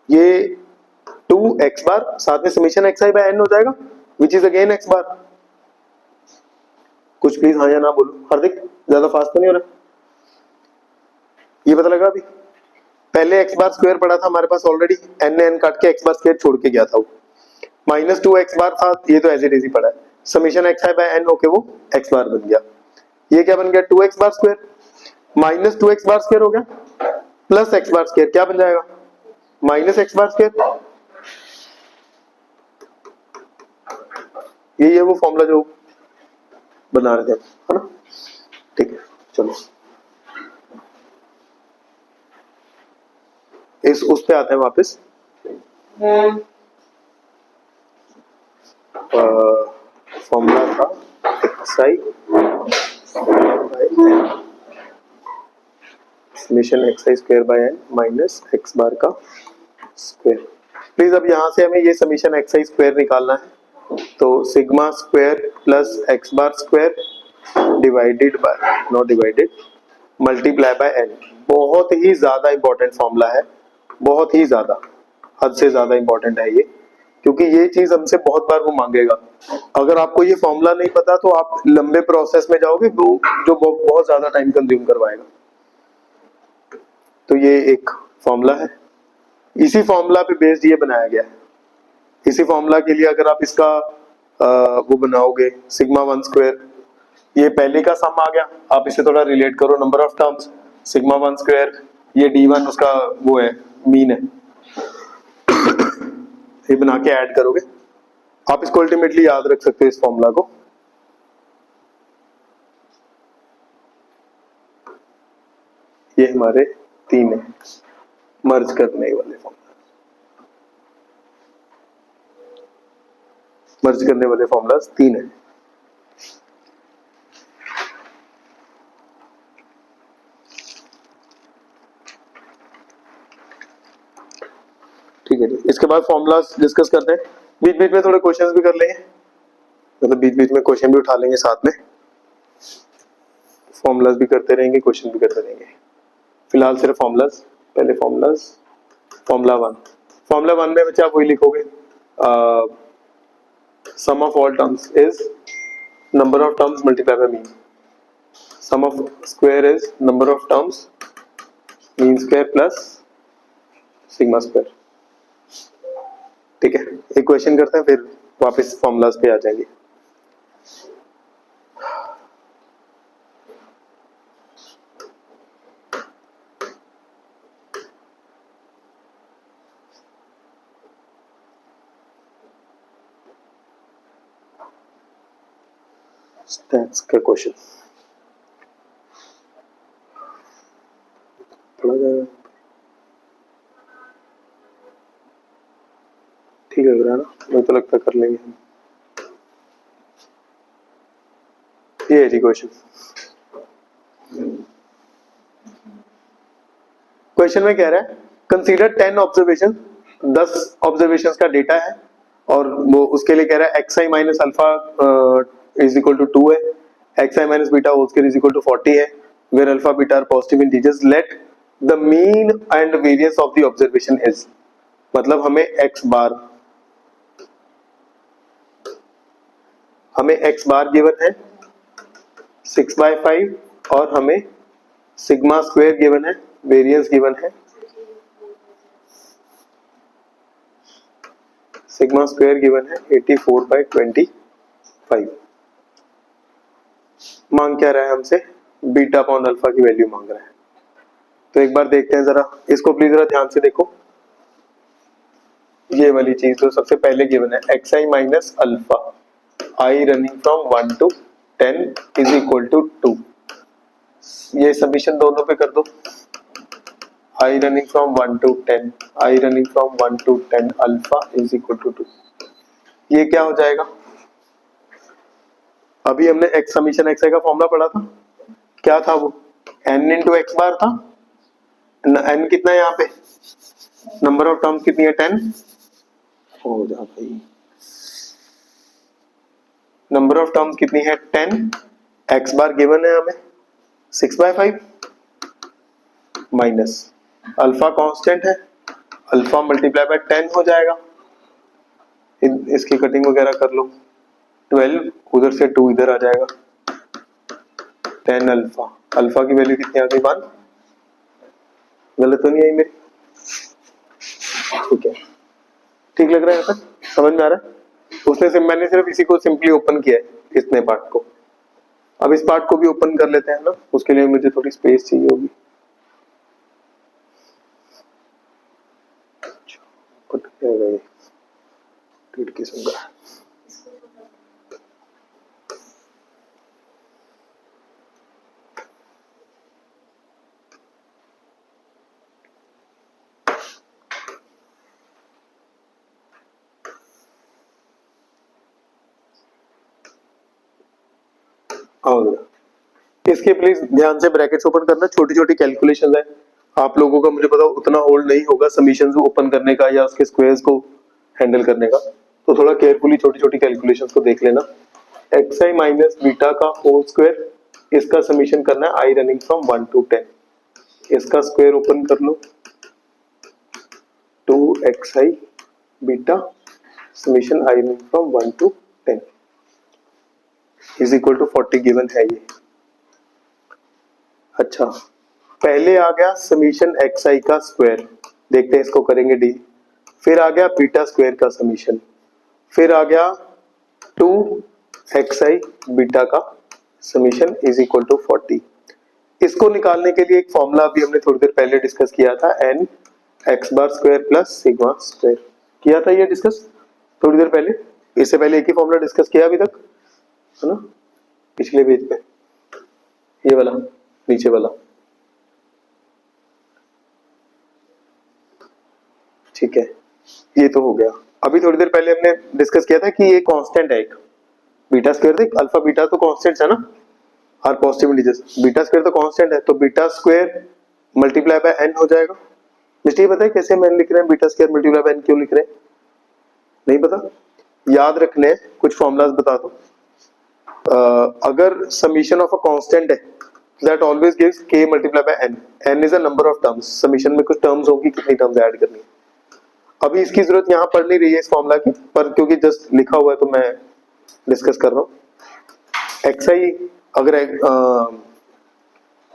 ये 2x बार, साथ में समीशन xi बाय n हो जाएगा, विच इज अगेन x बार। कुछ प्लीज हाँ या ना बोलो। हार्दिक, ज्यादा फास्ट तो नहीं हो रहा? ये पता लगा अभी? पहले x बार स्क्वायर पड़ा था हमारे पास ऑलरेडी, n काट के x बार स्क्वायर छोड़ के गया था वो, माइनस 2x बार था, ये तो एज इट इज ही पड़ा है, समीशन xi बाय n होके वो x बार बन गया। ये क्या बन गया? 2x bar square minus 2x bar square हो गया प्लस x बार स्क्वायर, क्या बन जाएगा? Minus x bar square. ये वो फॉर्मूला जो बना रहे थे, है ना? ठीक है, चलो उस पे आते हैं वापस। फॉर्मूला था xi summation xi square by n minus x बार का स्क्वायर। प्लीज अब यहाँ से हमें ये समीशन xi स्क्वायर निकालना है, तो तो sigma square plus X bar square divided by, not divided, multiply by N. बहुत ही ज्यादा इंपॉर्टेंट फॉर्मूला है, बहुत ही ज्यादा, हद से ज्यादा इंपॉर्टेंट है ये, क्योंकि ये चीज हमसे बहुत बार वो मांगेगा। अगर आपको ये फॉर्मूला नहीं पता तो आप लंबे प्रोसेस में जाओगे जो बहुत ज्यादा टाइम कंज्यूम करवाएगा। तो ये एक फॉर्मूला है, इसी फॉर्मूला पे बेस्ड ये बनाया गया है। इसी फॉर्मूला के लिए अगर आप इसका वो बनाओगे सिग्मा वन स्क्वायर, ये पहले का सम आ गया, आप इसे थोड़ा रिलेट करो number of terms, sigma one square, ये d1 उसका वो है, मीन है, ये बना के ऐड करोगे, आप इसको अल्टीमेटली याद रख सकते हो इस फॉर्मूला को। ये हमारे 3 है मर्ज करने वाले फॉर्मूला, मर्ज करने वाले फॉर्मूलाज 3 है। ठीक है जी, इसके बाद फॉर्मूलाज डिस्कस करते हैं, बीच बीच में थोड़े क्वेश्चंस भी कर लेंगे, मतलब बीच बीच में क्वेश्चन भी उठा लेंगे साथ में, फॉर्मूलाज भी करते रहेंगे, क्वेश्चन भी करते रहेंगे। फिलहाल सिर्फ फॉर्मूलाज, पहले फॉर्मूलाज, फॉर्मूला 1, फॉर्मूला 1 में बच्चे आप वही लिखोगे, sum of all terms is number of terms multiply by mean, sum of square is number of terms mean square plus sigma square. ठीक है, एक क्वेश्चन करते हैं फिर वापस फॉर्मूलाज पे आ जाएंगे। स्टैट्स का क्वेश्चन पढ़ा जाएगा, ठीक है ना, मुझे तो लगता कर लेंगे हम। ये है जी क्वेश्चन, क्वेश्चन में कह रहा है कंसीडर 10 ऑब्जर्वेशन, 10 ऑब्जर्वेशंस का डेटा है, और वो उसके लिए कह रहा है xi minus alpha is equal to 2 है, xi minus beta whole square is equal to 40 है, where alpha beta are positive integers, let the mean and variance of the observation is. मतलब हमें x बार गिवन है 6/5 और हमें सिग्मा स्क्वायर गिवन है, वेरियंस गिवन है, सिग्मा स्क्वायर गिवन है 84/25। मांग क्या रहा है हमसे, बीटा अपॉन अल्फा की वैल्यू मांग रहा है। तो एक बार देखते हैं जरा इसको, प्लीज जरा ध्यान से देखो, ये वाली चीज तो सबसे पहले गिवन है xi minus alpha, i running from 1 to 10 is equal to 2, ये सबमिशन दोनों पे कर दो, i running from 1 to 10, i running from 1 to 10 alpha is equal to 2। ये क्या हो जाएगा, अभी हमने x समीशन xi का फॉर्मूला पढ़ा था, क्या था वो, n इंटू एक्स बार था, n कितना है यहाँ पे, नंबर ऑफ टर्म्स कितनी है 10, हो जा भाई, नंबर ऑफ टर्म्स कितनी है 10, x बार गिवन है हमें 6/5 माइनस अल्फा कांस्टेंट है, अल्फा मल्टीप्लाई बाय 10 हो जाएगा, इसकी कटिंग वगैरह कर लो, 12 उधर से 2 इधर आ जाएगा, 10 अल्फा, अल्फा की वैल्यू कितनी आ गई 1, गलत तो नहीं आई मेरी, ठीक है, ठीक लग रहा है, सर समझ में आ रहा है। उसने मैंने सिर्फ इसी को सिंपली ओपन किया है, इतने पार्ट को, अब इस पार्ट को भी ओपन कर लेते हैं ना, उसके लिए मुझे थोड़ी स्पेस चाहिए होगी, इसके प्लीज ध्यान से ब्रैकेट्स ओपन करना, छोटी छोटी कैलकुलेशंस है, आप लोगों का मुझे पता उतना होल्ड नहीं होगा समीशंस ओपन करने का या उसके स्क्वायर्स को हैंडल करने का, तो थोड़ा केयरफुली छोटी छोटी कैलकुलेशंस को देख लेना। xi माइनस बीटा का होल स्क्वायर, इसका समीशन करना है आई रनिंग फ्रॉम 1 to 10। इसका स्क्वायर ओपन कर लो, 2xi beta summation I running from 1 to 10 is equal to 40 given है ये। अच्छा, पहले आ गया समीशन xi का स्क्वायर, देखते हैं इसको करेंगे डी। फिर आ गया बीटा स्क्वायर का समीशन, फिर आ गया 2xi बीटा का समीशन इज इक्वल टू 40। इसको निकालने के लिए एक फॉर्मूला अभी हमने थोड़ी देर पहले डिस्कस किया था, n x bar square plus sigma square, किया था ये डिस्कस थोड़ी देर पहले। इससे पहले एक ही फॉर्मूला डिस्कस किया अभी तक, है ना, पिछले पेज पे, ये वाला नीचे वाला, ठीक है, ये तो हो गया। अभी थोड़ी देर पहले हमने डिस्कस किया था कि ये कांस्टेंट है, एक बीटा स्क्वायर देख, अल्फा बीटा तो कांस्टेंट्स है ना, हर पॉजिटिव इंटीजर्स, बीटा स्क्वायर तो कांस्टेंट है, तो beta square multiply bye n हो जाएगा। मिस्टर पता है कैसे हम लिख रहे हैं, beta square multiply bye n क्यों लिख रहे हैं, नहीं पता? याद रखने हैं, कुछ फॉर्मूलाज बता दो। अगर समीशन ऑफ अ कांस्टेंट है that always gives k multiply by n, n is a number of terms, summation में कुछ टर्म्स होगी, कितनी टर्म्स ऐड करनी है। अभी इसकी जरूरत यहाँ पड़ नहीं रही है इस फॉर्मूला की, पर क्योंकि जस्ट लिखा हुआ है तो मैं डिस्कस कर रहा हूँ। xi अगर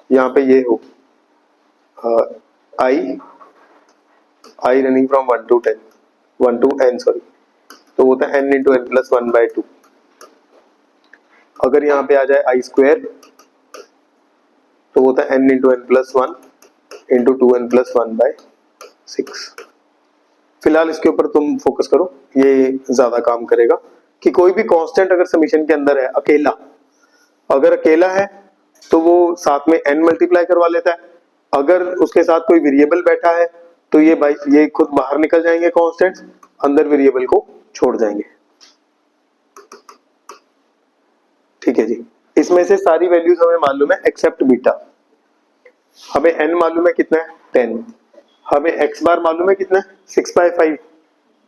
यहाँ पे ये हो i running from 1 to 10, 1 to n sorry, तो होता है n इंटू एन प्लस 1/2। अगर यहाँ पे आ जाए आई स्क्वायर तो होता है n into N plus 1 into 2n plus 1/6। फिलहाल इसके ऊपर तुम फोकस करो, ये ज्यादा काम करेगा कि कोई भी कांस्टेंट अगर समीशन के अंदर है अकेला, अगर अकेला है तो वो साथ में n मल्टीप्लाई करवा लेता है, अगर उसके साथ कोई वेरिएबल बैठा है तो ये खुद बाहर निकल जाएंगे कांस्टेंट्स, अंदर वेरिएबल को छोड़ जाएंगे। ठीक है जी, इसमें से सारी वैल्यूज हमें मालूम है एक्सेप्ट बीटा। हमें n मालूम है कितना है 10, हमें x बार मालूम है कितना है 6/5,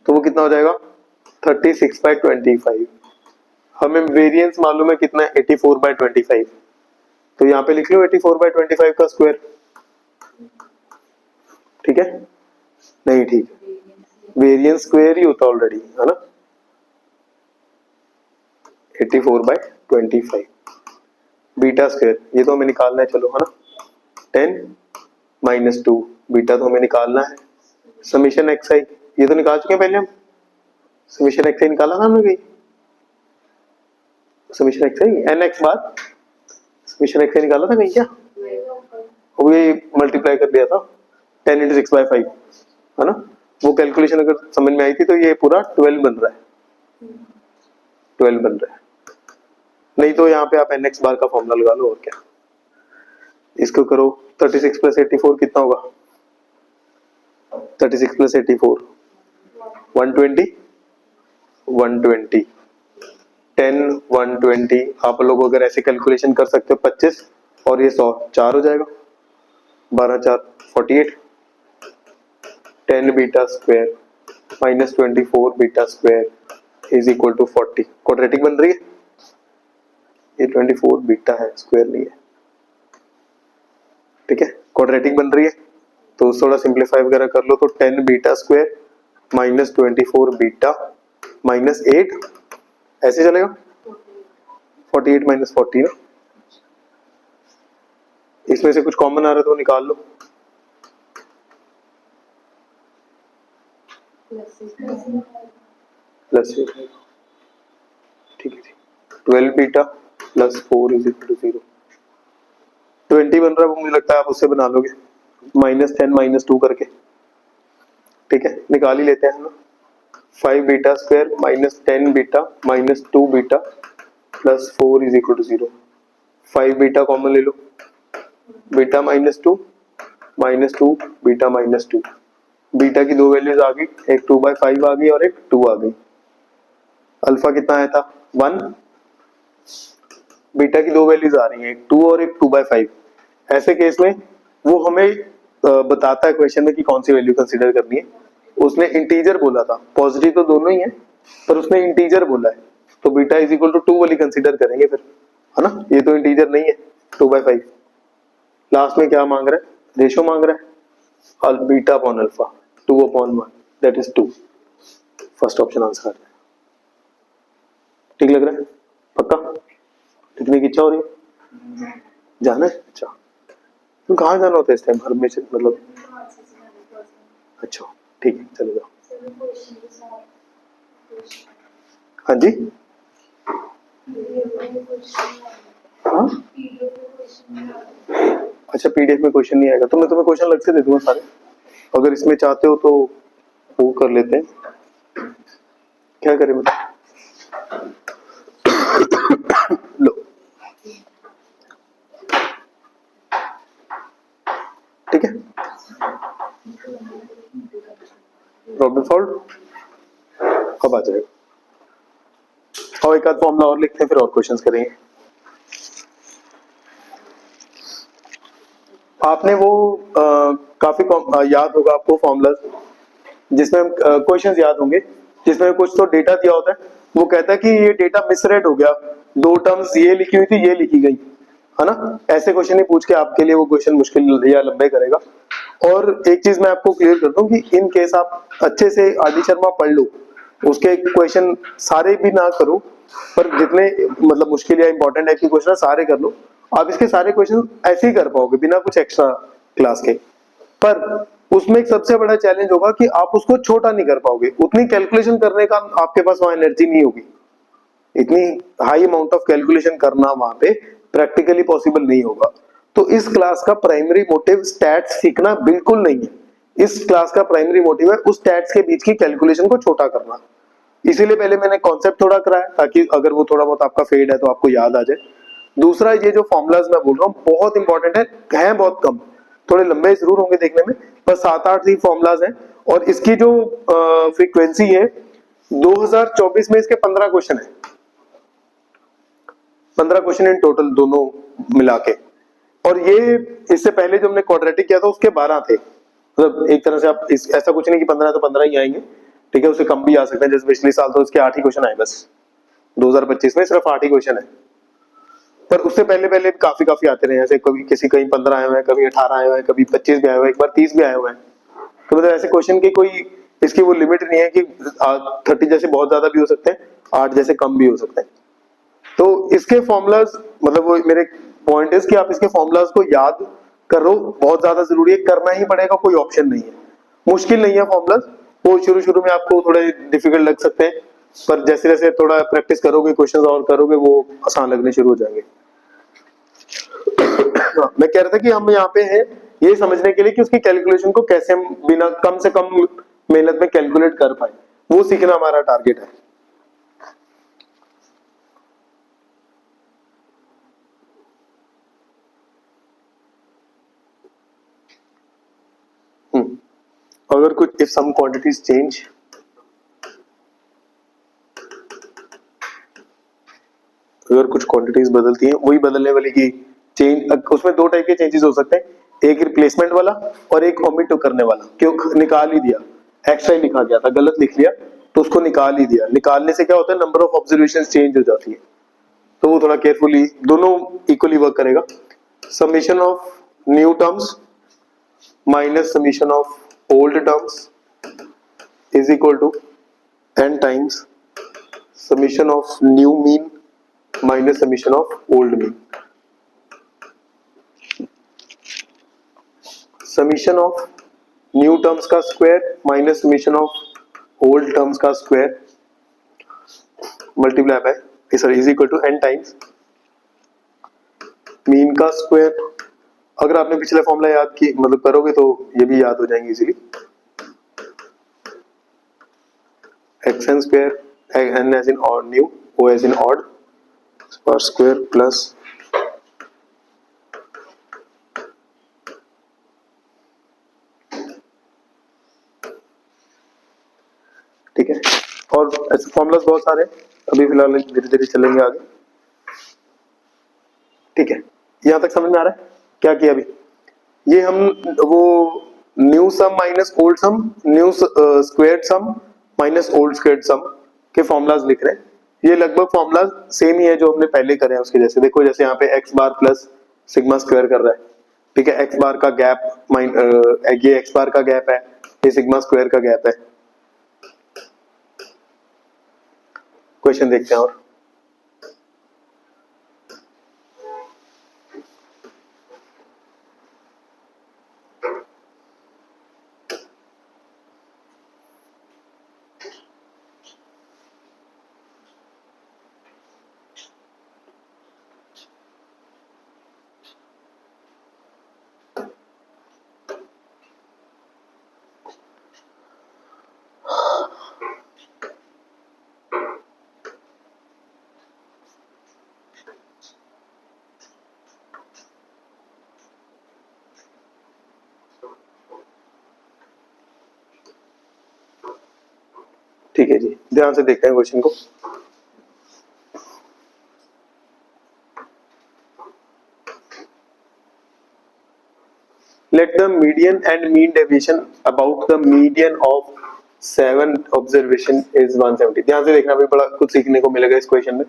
तो वो कितना हो जाएगा 36/25। हमें वेरिएंस मालूम है कितना है 84/25, तो यहाँ पे लिख लो 84/25 का स्क्वायर। ठीक है, नहीं ठीक, वेरिएंस स्क्वायर ही होता ऑलरेडी, है ना, 84/25 बीटा स्क्वायर, ये तो हमें निकालना है, चलो, है ना, 10 माइनस 2 बीटा तो हमें निकालना है। समीशन xi ये तो निकाल चुके हैं पहले हम, समीशन xi निकाला ना हमने, समीशन xi nx बार समीशन xi निकाला था कहीं क्या, वो ये मल्टीप्लाई कर दिया था 10 इंटू 6/5, है ना, वो कैलकुलेशन अगर समझ में आई थी तो ये पूरा 12 बन रहा है, 12 बन रहा है। नहीं तो यहाँ पे आप nx बार का फॉर्मूला लगा लो, और क्या, इसको करो 36 प्लस 84 कितना होगा, 36 प्लस 84 120, 120 10 120, आप लोग अगर ऐसे कैलकुलेशन कर सकते हो 25 और ये 100, 4 हो जाएगा, 12 4 48, 10 beta square minus 24 beta square is equal to 40। Quadratic बन रही है, ये 24 बीटा है, स्क्वायर नहीं है, ठीक है, क्वाड्रेटिक बन रही है, तो थोड़ा सिंप्लीफाई वगैरह कर लो, तो 10 beta square minus 24 beta minus 8, ऐसे चलेगा, 48 माइनस 40 ना, इसमें से कुछ कॉमन आ रहा है तो निकाल लो, प्लस, ठीक है जी, 12 beta plus 4 is equal to 0, 20 बन रहा है, वो मुझे लगता है आप उससे बना लोगे, माइनस 10 माइनस 2 करके, ठीक है, निकाल ही लेते हैं ना, 5 beta square minus 10 beta minus 2 beta plus 4 is equal to 0, 5 beta common ले लो, beta minus 2 beta minus 2, beta की दो वैल्यूज आ गई, एक 2/5 आ गई और एक 2 आ गई, अल्फा कितना आया था 1, बीटा की दो वैल्यूज आ रही हैं, एक 2 और एक 2/5। ऐसे केस में वो हमें बताता है क्वेश्चन में कि कौन सी वैल्यू कंसीडर करनी है। उसने इंटीजर बोला था, पॉजिटिव तो दोनों ही है, पर उसने इंटीजर बोला है, तो बीटा इज इक्वल टू 2 वाली कंसीडर करेंगे फिर, है ना। ये तो इंटीजर नहीं है, 2/5। लास्ट में क्या मांग रहा है, रेशो मांग रहा है, अल beta upon alpha 2/1 that is 2। First option answer आ रहा है। ठीक लग रहा है, पक्का लिखने की इच्छा हो रही है, जाना है। अच्छा, तुम कहाँ जाना होता है इस टाइम, घर में से मतलब? अच्छा ठीक है, चले जाओ। हाँ जी, हाँ अच्छा, पीडीएफ में क्वेश्चन नहीं आएगा तो मैं तुम्हें क्वेश्चन अलग से दे दूंगा सारे, अगर इसमें चाहते हो तो वो कर लेते हैं। क्या करें मतलब? लो, ठीक है, प्रॉब्लम सॉल्व। अब आ जाएगा, और एक आध फॉर्मूला और लिखते हैं, फिर और क्वेश्चंस करेंगे। आपने वो काफी याद होगा आपको फॉर्मूला, जिसमें क्वेश्चंस याद होंगे, जिसमें कुछ तो डेटा दिया होता है, वो कहता है कि ये डेटा मिसरेड हो गया, 2 टर्म्स ये लिखी हुई थी ये लिखी गई, है ना। ऐसे क्वेश्चन ही पूछ के आपके लिए वो क्वेश्चन मुश्किल या लंबे करेगा। और एक चीज मैं आपको क्लियर कर दूं कि इन केस आप अच्छे से आदि शर्मा पढ़ लो, उसके क्वेश्चन सारे भी ना करो, पर जितने मतलब मुश्किल या इंपॉर्टेंट है कि क्वेश्चन सारे कर लो, आप इसके सारे क्वेश्चन ऐसे ही कर पाओगे बिना कुछ एक्स्ट्रा क्लास के। पर उसमें एक सबसे बड़ा चैलेंज होगा कि आप उसको छोटा नहीं कर पाओगे, उतनी कैलकुलेशन करने का आपके पास वहां एनर्जी नहीं होगी, इतनी हाई अमाउंट ऑफ कैलकुलेशन करना वहां पे प्रैक्टिकली पॉसिबल नहीं होगा। तो इस क्लास का प्राइमरी मोटिव स्टैट्स सीखना बिल्कुल नहीं है, इस क्लास का प्राइमरी मोटिव है उस स्टैट्स के बीच की कैलकुलेशन को छोटा करना। इसीलिए पहले मैंने कॉन्सेप्ट थोड़ा कराया, ताकि अगर वो थोड़ा बहुत आपका फेड है तो आपको याद आ जाए। दूसरा, ये जो फॉर्मुलाज मैं बोल रहा हूँ बहुत इंपॉर्टेंट है बहुत कम, थोड़े लंबे जरूर होंगे देखने में, पर 7-8 ही फॉर्मुलाज हैं। और इसकी जो फ्रीक्वेंसी है 2024 में इसके 15 क्वेश्चन है, 15 क्वेश्चन इन टोटल दोनों मिला के। और ये इससे पहले जो हमने क्वाड्रेटिक किया था उसके 12 थे, मतलब एक तरह से आप ऐसा कुछ नहीं कि 15 तो 15 ही आएंगे, ठीक है, उससे कम भी आ सकते हैं। जैसे पिछले साल तो इसके 8 ही क्वेश्चन आए बस, 2025 में सिर्फ 8 ही क्वेश्चन है। पर उससे पहले पहले काफी काफी आते रहे, जैसे कभी किसी कहीं 15 आए हुए हैं, कभी 18 आए हुए हैं, कभी 25 भी आए हुए हैं, एक बार 30 भी आए हुए हैं। तो मतलब ऐसे क्वेश्चन की कोई इसकी वो लिमिट नहीं है कि 30 जैसे बहुत ज्यादा भी हो सकते हैं, 8 जैसे कम भी हो सकते हैं। तो इसके फॉर्मूलाज मतलब वो मेरे पॉइंट इज कि आप इसके फॉर्मूलाज को याद करो, बहुत ज्यादा जरूरी है, करना ही पड़ेगा, कोई ऑप्शन नहीं है। मुश्किल नहीं है फॉर्मूलाज, वो शुरू शुरू में आपको थोड़े डिफिकल्ट लग सकते हैं, पर जैसे जैसे थोड़ा प्रैक्टिस करोगे, क्वेश्चंस और करोगे, वो आसान लगने शुरू हो जाएंगे। मैं कह रहा था कि हम यहाँ पे हैं ये समझने के लिए कि उसकी कैलकुलेशन को कैसे हम बिना कम से कम मेहनत में कैलकुलेट कर पाए, वो सीखना हमारा टारगेट है। अगर कुछ इफ सम क्वांटिटीज चेंज, अगर कुछ क्वांटिटीज बदलती हैं, वही बदलने वाली की चेंज, उसमें 2 टाइप के चेंजेस हो सकते हैं, एक रिप्लेसमेंट वाला और एक ओमिट करने वाला। क्यों निकाल ही दिया, एक्स्ट्रा ही लिखा गया था, गलत लिख लिया तो उसको निकाल ही दिया। निकालने से क्या होता है, नंबर ऑफ ऑब्जर्वेशन चेंज हो जाती है, तो वो थोड़ा केयरफुली, दोनों इक्वली वर्क करेगा। Summation of new terms minus summation of old terms is equal to n times summation of new mean minus summation of old mean. Summation of new terms का square minus summation of old terms का square multiply by sorry is equal to n times mean का स्क्वायर। अगर आपने पिछला फॉर्मूला याद की मतलब करोगे तो ये भी याद हो जाएंगे easily, xn square n as in odd mu o as in odd पर स्क्वायर प्लस ठीक है। और ऐसे फॉर्मूलाज बहुत सारे अभी फिलहाल धीरे धीरे चलेंगे आगे, ठीक है। यहां तक समझ में आ रहा है क्या किया अभी? ये हम वो न्यू सम माइनस ओल्ड सम, न्यू स्क्वायर्ड सम माइनस ओल्ड स्क्वायर्ड सम, के फॉर्मूलाज लिख रहे हैं। ये लगभग फॉर्मूला सेम ही है जो हमने पहले करे हैं उसके जैसे। देखो जैसे यहाँ पे एक्स बार प्लस सिग्मा स्क्वायर कर रहा है, ठीक है, एक्स बार का गैप ये एक्स बार का गैप है, ये सिग्मा स्क्वायर का गैप है। क्वेश्चन देखते हैं और ठीक है जी, ध्यान से देखते हैं क्वेश्चन को। Let the median and mean deviation about the median of 7 observation is 170। ध्यान से देखना, भी बड़ा कुछ सीखने को मिलेगा इस क्वेश्चन में।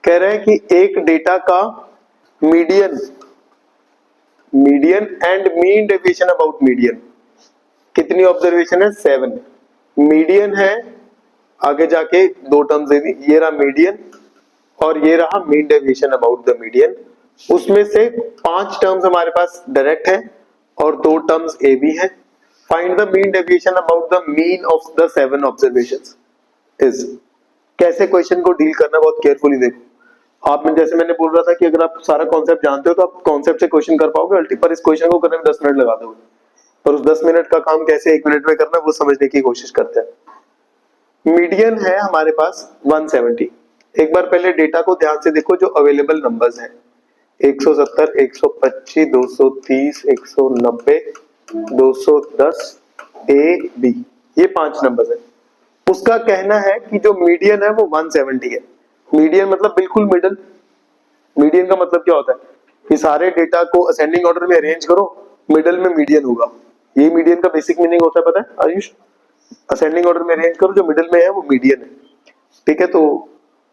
कह रहे हैं कि एक डेटा का median and mean deviation about median, कितनी ऑब्जर्वेशन है? 7। मीडियन है, आगे जाके दो टर्म्स दे दी, ये रहा मीडियन और ये रहा mean deviation about the median. उसमें से 5 टर्म्स हमारे पास डायरेक्ट है और 2 टर्म्स ए बी है। Find the mean deviation about the mean of the 7 observations is. कैसे क्वेश्चन को डील करना, बहुत केयरफुली देखो। आप में जैसे मैंने बोल रहा था कि अगर आप सारा कॉन्सेप्ट जानते हो तो आप कॉन्सेप्ट से क्वेश्चन कर पाओगे अल्टी, पर इस क्वेश्चन को करने में 10 मिनट लगा दोगे, और उस 10 मिनट का काम कैसे 1 मिनट में करना वो समझने की कोशिश करते हैं। मीडियन है हमारे पास 170। एक बार पहले डेटा को ध्यान से देखो, जो अवेलेबल नंबर्स हैं 170, 125, 230, 190, 210 ए बी, ये 5 नंबर्स हैं। उसका कहना है कि जो मीडियन है वो 170 है। मीडियन मतलब बिल्कुल मिडल। मीडियन का मतलब क्या होता है कि सारे डेटा को असेंडिंग ऑर्डर में अरेंज करो, मिडल में मीडियन होगा। ये मीडियन का बेसिक मीनिंग होता है, पता है आयुष? असेंडिंग ऑर्डर में अरेंज करो, जो मिडल में है वो मीडियन है, ठीक है। तो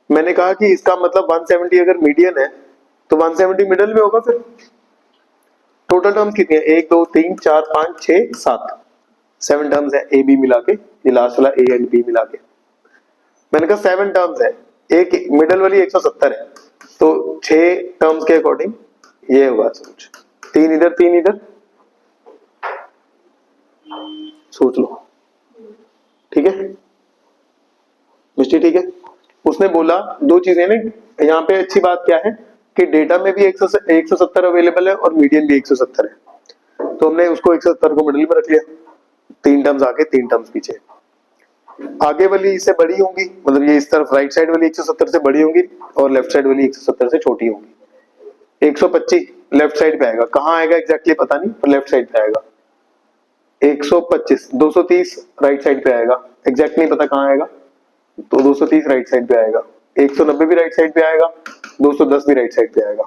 मैंने कहा कि इसका मतलब 170 अगर मीडियन है तो 170 मिडल में होगा। फिर टोटल टर्म्स कितनी है? 1 2 3 4 5 6 7, 7 टर्म्स है ए बी मिला के, ये लास्ट वाला ए एंड बी मिला के। मैंने कहा 7 टर्म्स है, एक मिडल वाली 170 है, तो 6 टर्म्स के अकॉर्डिंग ये होगा सोच, 3 इधर 3 इधर, सोच लो, ठीक है मिस्टी, ठीक है। उसने बोला 2 चीजें ना यहाँ पे। अच्छी बात क्या है कि डेटा में भी 170 अवेलेबल है और मीडियन भी 170 है, तो हमने उसको 170 को मिडिल में रख लिया। 3 टर्म्स आगे 3 टर्म्स पीछे। आगे वाली इससे बड़ी होंगी, मतलब ये इस तरफ राइट साइड वाली 170 से बड़ी होंगी और लेफ्ट साइड वाली 170 से छोटी होंगी। 125 लेफ्ट साइड पे आएगा, कहाँ आएगा एग्जैक्टली पता नहीं, पर लेफ्ट साइड पे आएगा। 125 230 राइट साइड पे आएगा, एग्जैक्ट नहीं पता कहाँ आएगा, तो 230 राइट साइड पे आएगा। 190 भी राइट साइड पे आएगा, 210 भी राइट साइड पे आएगा।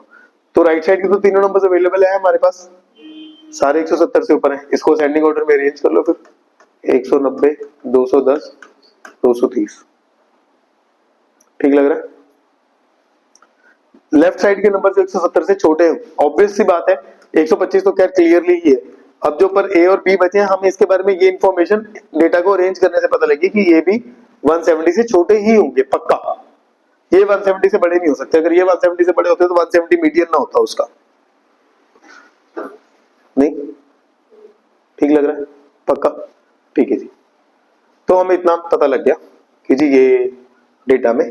तो राइट साइड के तो तीनों नंबर्स अवेलेबल है हमारे पास, सारे 170 से ऊपर है। इसको असेंडिंग ऑर्डर में अरेंज कर लो फिर, 190 210 230, ठीक लग रहा है? लेफ्ट साइड के नंबर जो 170 से छोटे हैं, ऑब्वियस सी बात है 125 तो खैर क्लियरली ही है। अब जो पर ए और बी बचे हैं, हमें इसके बारे में ये इंफॉर्मेशन डेटा को अरेंज करने से पता लगी कि ये भी 170 से छोटे ही होंगे पक्का। ये 170 से बड़े नहीं हो सकते। अगर ये 170 से बड़े होते तो 170 मीडियन ना होता उसका, नहीं? ठीक लग रहा है? पक्का? ठीक है जी। तो हमें इतना पता लग गया कि जी ये डेटा में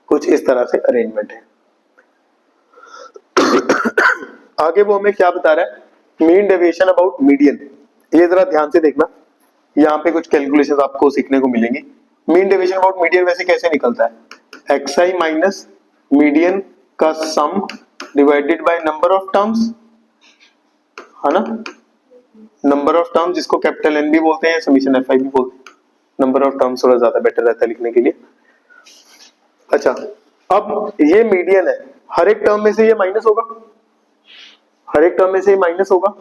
कुछ इस तरह से अरेंजमेंट है। आगे वो हमें क्या बता रहा है? Mean deviation about median. ये जरा ध्यान से देखना, यहाँ पे कुछ कैलकुलेशंस आपको सीखने को मिलेंगी। मीन डेविएशन अबाउट मीडियन वैसे कैसे निकलता है? xi माइनस मीडियन का सम divided by number of terms, है ना? नंबर ऑफ टर्म्स जिसको कैपिटल N भी बोलते हैं, समीशन fi भी बोलते हैं। नंबर ऑफ टर्म्स थोड़ा ज्यादा बेटर रहता है लिखने के लिए। अच्छा, अब ये मीडियन है, हर एक टर्म में से ये माइनस होगा, हर एक टर्म में से ये माइनस होगा,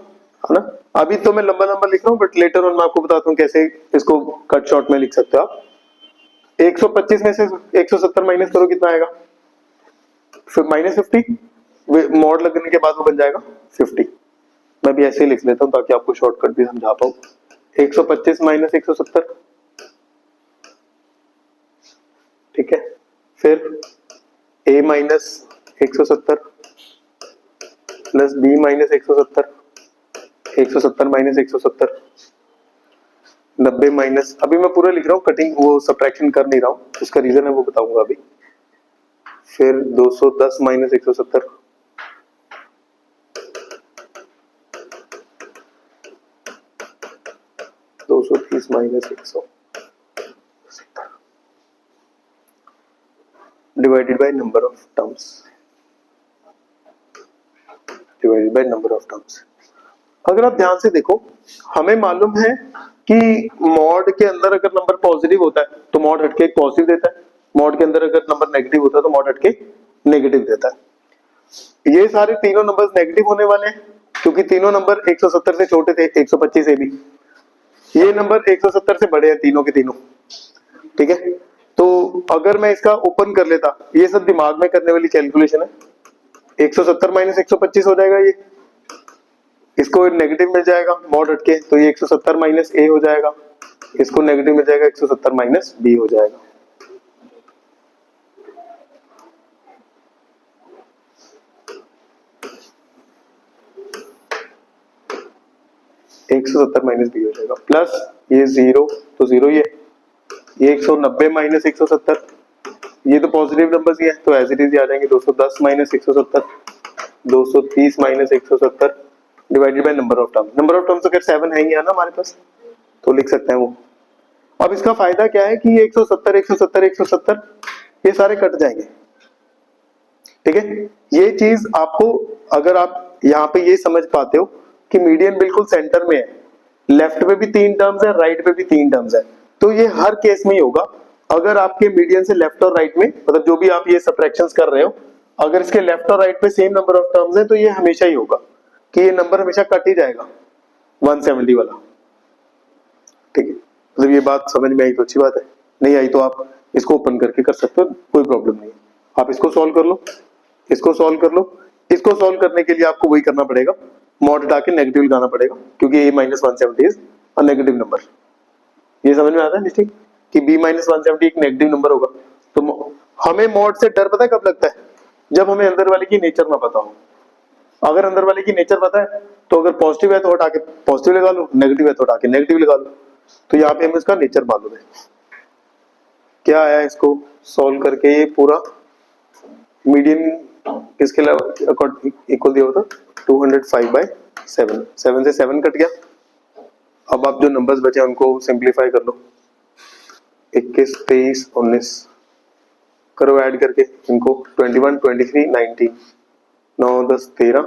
है ना। अभी तो मैं लंबा लंबा लिख रहा हूँ, बट लेटर ऑन मैं आपको बताता हूँ कैसे इसको कट शॉर्ट में लिख सकते हो आप। 125 में से 170 माइनस करो, कितना आएगा? फिर -50, मॉड लगने के बाद वो बन जाएगा 50। मैं भी ऐसे ही लिख लेता हूँ ताकि आपको शॉर्टकट भी समझा पाऊँ। 125 माइनस 170, ठीक है। फिर a minus 170 plus b minus 170, 170 minus 170, 90 minus, अभी मैं पूरा लिख रहा हूँ, कटिंग वो सब्ट्रैक्शन कर नहीं रहा हूँ, उसका रीजन है वो बताऊंगा अभी। फिर 210 minus 170, 230 minus 170 divided by number of terms, divided by number of terms. अगर आप ध्यान से देखो, हमें मालूम है कि मॉड के अंदर अगर नंबर पॉजिटिव होता है तो मॉड हटके एक पॉजिटिव देता है, मॉड के अंदर अगर नंबर नेगेटिव होता है तो मॉड हटके नेगेटिव देता है। ये सारे तीनों नंबर्स नेगेटिव होने वाले हैं क्योंकि तीनों नंबर 170 से छोटे थे, 125 से भी। ये नंबर 170 से बड़े हैं तीनों के तीनों, ठीक है। तो अगर मैं इसका ओपन कर लेता, ये सब दिमाग में करने वाली कैलकुलेशन है। 170 माइनस 125 हो जाएगा, ये इसको नेगेटिव मिल जाएगा मॉड हटके, तो ये 170 माइनस ए हो जाएगा, इसको नेगेटिव मिल जाएगा 170 माइनस बी हो जाएगा। एक 170 माइनस बी हो जाएगा, प्लस ये 0 तो 0 ही है, ये 190 माइनस 170, ये तो पॉजिटिव नंबर्स ही है तो एज इट इज आ जाएंगे। 210 minus 170, 230 minus 170 divided by number of terms. Number of terms अगर 7 है ही ना हमारे पास तो लिख सकते हैं वो। अब इसका फायदा क्या है कि 170 170 170 ये सारे कट जाएंगे, ठीक है। ये चीज आपको, अगर आप यहाँ पे ये समझ पाते हो कि मीडियन बिल्कुल सेंटर में है, लेफ्ट पे भी 3 टर्म्स है, राइट पे भी 3 टर्म्स है, तो ये हर केस में ही होगा। अगर आपके मीडियन से लेफ्ट और राइट में, मतलब जो भी आप ये सबट्रैक्शंस कर रहे हो, अगर इसके लेफ्ट और राइट पे सेम नंबर ऑफ टर्म्स है तो ये हमेशा ही होगा कि ये नंबर हमेशा कट ही जाएगा 170 वाला, ठीक है। मतलब ये बात समझ में आई तो अच्छी बात है, नहीं आई तो आप इसको ओपन करके कर सकते हो, कोई प्रॉब्लम नहीं है। आप इसको सॉल्व कर लो, इसको सॉल्व कर लो। इसको सॉल्व करने के लिए आपको वही करना पड़ेगा, मॉड हटा के नेगेटिव लगाना पड़ेगा क्योंकि a minus 170 is a negative number. ये समझ में आता है निश्चित कि b माइनस 170 एक नेगेटिव नंबर होगा। तो हमें मॉड से डर पता है कब लगता है? जब हमें अंदर वाले की नेचर ना पता हो। अगर अंदर वाले की नेचर पता है तो अगर पॉजिटिव है तो हटा के पॉजिटिव लगा लो, नेगेटिव है तो हटा के नेगेटिव लगा लो। तो यहाँ पे हमें इसका नेचर मालूम है। क्या आया इसको सॉल्व करके, ये पूरा मीडियन किसके इक्वल दिया होता 205/7, 7 से 7 कट गया। अब आप जो नंबर्स बचे उनको सिंप्लीफाई कर लो, 21 23 19 करो ऐड करके इनको, 21 23 19 9 10 13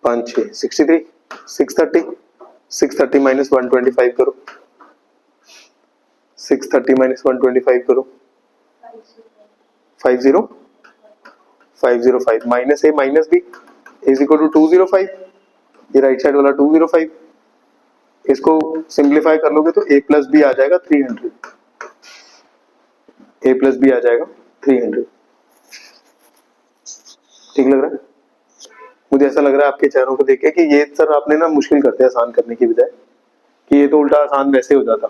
5 6 63 630 630 माइनस 125 करो, 630 माइनस 125 करो, 505 minus A minus B is equal to 205। ये राइट साइड वाला 205, इसको सिंप्लीफाई कर लोगे तो a प्लस बी आ जाएगा 300, a प्लस बी आ जाएगा 300। ठीक लग रहा है? मुझे ऐसा लग रहा है आपके चेहरों को देख के कि ये सर आपने ना मुश्किल करते हैं आसान करने की बजाय, कि ये तो उल्टा आसान वैसे हो जाता।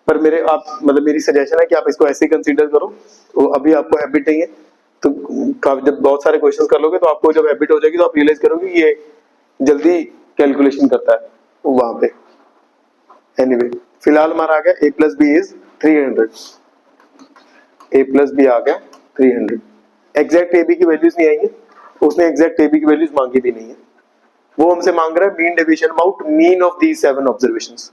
पर मेरे आप मतलब मेरी सजेशन है कि आप इसको ऐसे ही कंसीडर करो। तो अभी आपको हैबिट नहीं है तो जब बहुत सारे क्वेश्चंस कर लोगे तो आपको जब हैबिट हो जाएगी तो आप रियलाइज करोगे कि ये जल्दी कैलकुलेशन करता है वहां पे। एनीवे फिलहाल हमारा आ गया a plus B is 300, a plus B आ गया 300। एग्जैक्ट ए बी की वैल्यूज नहीं आएंगी, उसने एग्जैक्ट ए बी की वैल्यूज मांगी भी नहीं है, वो हमसे मांग रहा है mean deviation about mean of these 7 observations.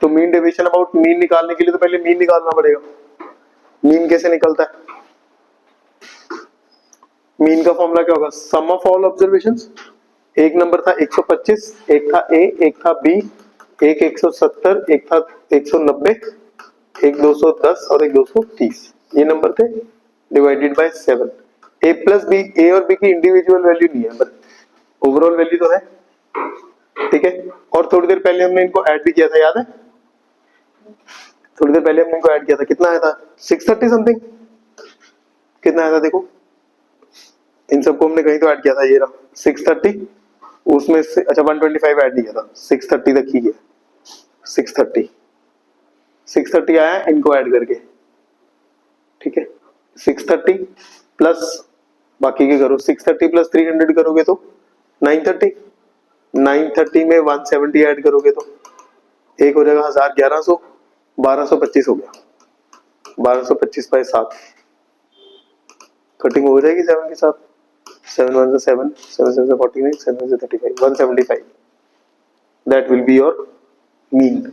तो मीन डेविएशन अबाउट मीन निकालने के लिए तो पहले मीन निकालना पड़ेगा। मीन कैसे निकलता है? मीन का फॉर्मूला क्या होगा? सम ऑफ ऑल ऑब्जर्वेशंस। एक नंबर था 125, एक था ए, एक था बी, एक 170, एक था 190, एक 210 और एक 230, ये नंबर थे, divided by 7। A plus B, A और बी की इंडिविजुअल वैल्यू नहीं है बट ओवरऑल वैल्यू तो है। ठीक है, और थोड़ी देर पहले हमने इनको ऐड भी किया था, याद है? थोड़ी देर पहले हमने इनको ऐड किया था, कितना आया था? 630 समथिंग। कितना आया था देखो, इन सबको हमने कहीं तो ऐड किया था, ये रहा 630, उसमें से अच्छा 125 ऐड नहीं किया था, 630 तक ही किया। 630 आया इनको ऐड करके, ठीक है। 630 प्लस बाकी के करो, 630 प्लस 300 करोगे तो 930, 930 में 170 ऐड करोगे तो एक हो जाएगा 1100, 1225 हो गया। 1225 बाय 7, कटिंग हो जाएगी 7 के साथ, 7 1 से 7, 7 7 से 49, 7 से 35, 175, that will be your mean.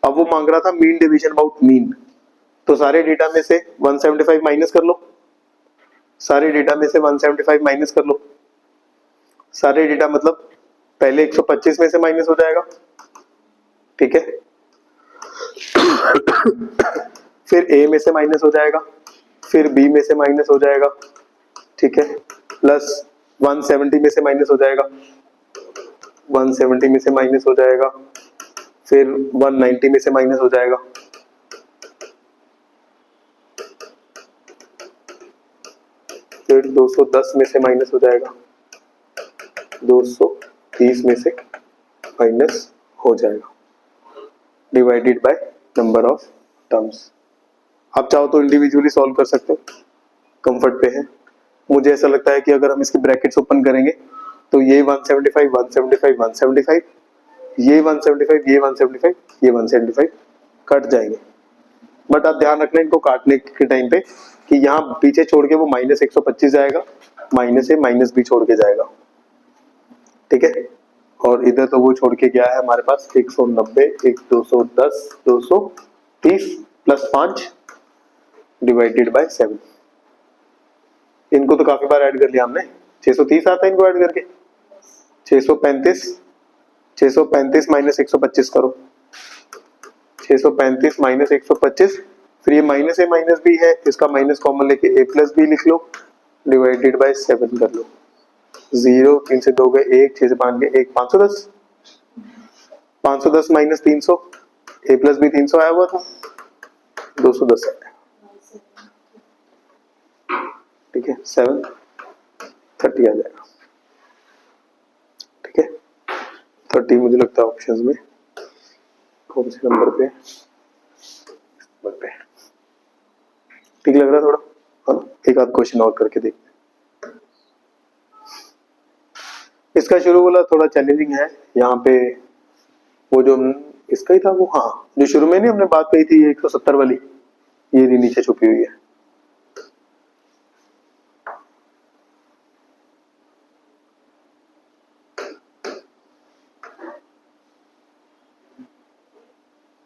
अब वो मांग रहा था मीन डिवीजन अबाउट मीन, तो सारे डेटा में से 175 माइनस कर लो, सारे डेटा में से 175 माइनस कर लो, सारे डेटा मतलब पहले 125 में से माइनस हो जाएगा, ठीक है। फिर ए में से माइनस हो जाएगा, फिर बी में से माइनस हो जाएगा, ठीक है, प्लस 170 में से माइनस हो जाएगा, 170 में से माइनस हो जाएगा, फिर 190 में से माइनस हो जाएगा, फिर 210 में से माइनस हो जाएगा, 230 में से माइनस हो जाएगा, divided by number of terms. आप चाहो तो इंडिविजुअली सॉल्व कर सकते हो, कंफर्ट पे है। मुझे ऐसा लगता है कि अगर हम इसके ब्रैकेट्स ओपन करेंगे तो ये 175 175 175, ये 175 ये 175 ये 175 कट जाएंगे। बट आप ध्यान रखना इनको काटने के टाइम पे कि यहाँ पीछे छोड़ के वो माइनस 125 जाएगा, माइनस से माइनस भी छोड़ के जाएगा, ठीक है। और इधर तो वो छोड़ के गया है हमारे पास 190, 210, 230 प्लस 5 डिवाइडेड बाय 7। इनको तो काफी बार ऐड कर लिया हमने, 630 आता है इनको ऐड करके, 635 माइनस 125 करो, 635 माइनस 125, फिर ये माइनस ए माइनस बी है, इसका माइनस कॉमन लेके ए प्लस बी लिख लो, डिवाइडेड बाय 7 कर लो। 0 3 से 2 गए 1, 6 से 5 गए 1, 510, 510 माइनस 300, ए प्लस बी 300 आया हुआ था, 210 आया, ठीक है, 730 आ जाएगा, ठीक है। 30 मुझे लगता है ऑप्शंस में कौन से नंबर पे, ठीक लग रहा है थोड़ा, हाँ। एक आध क्वेश्चन और करके देखते हैं। इसका शुरू वाला थोड़ा चैलेंजिंग है, यहाँ पे वो जो इसका ही था वो, हाँ, जो शुरू में नहीं हमने बात कही थी 170 वाली, ये नीचे छुपी हुई है।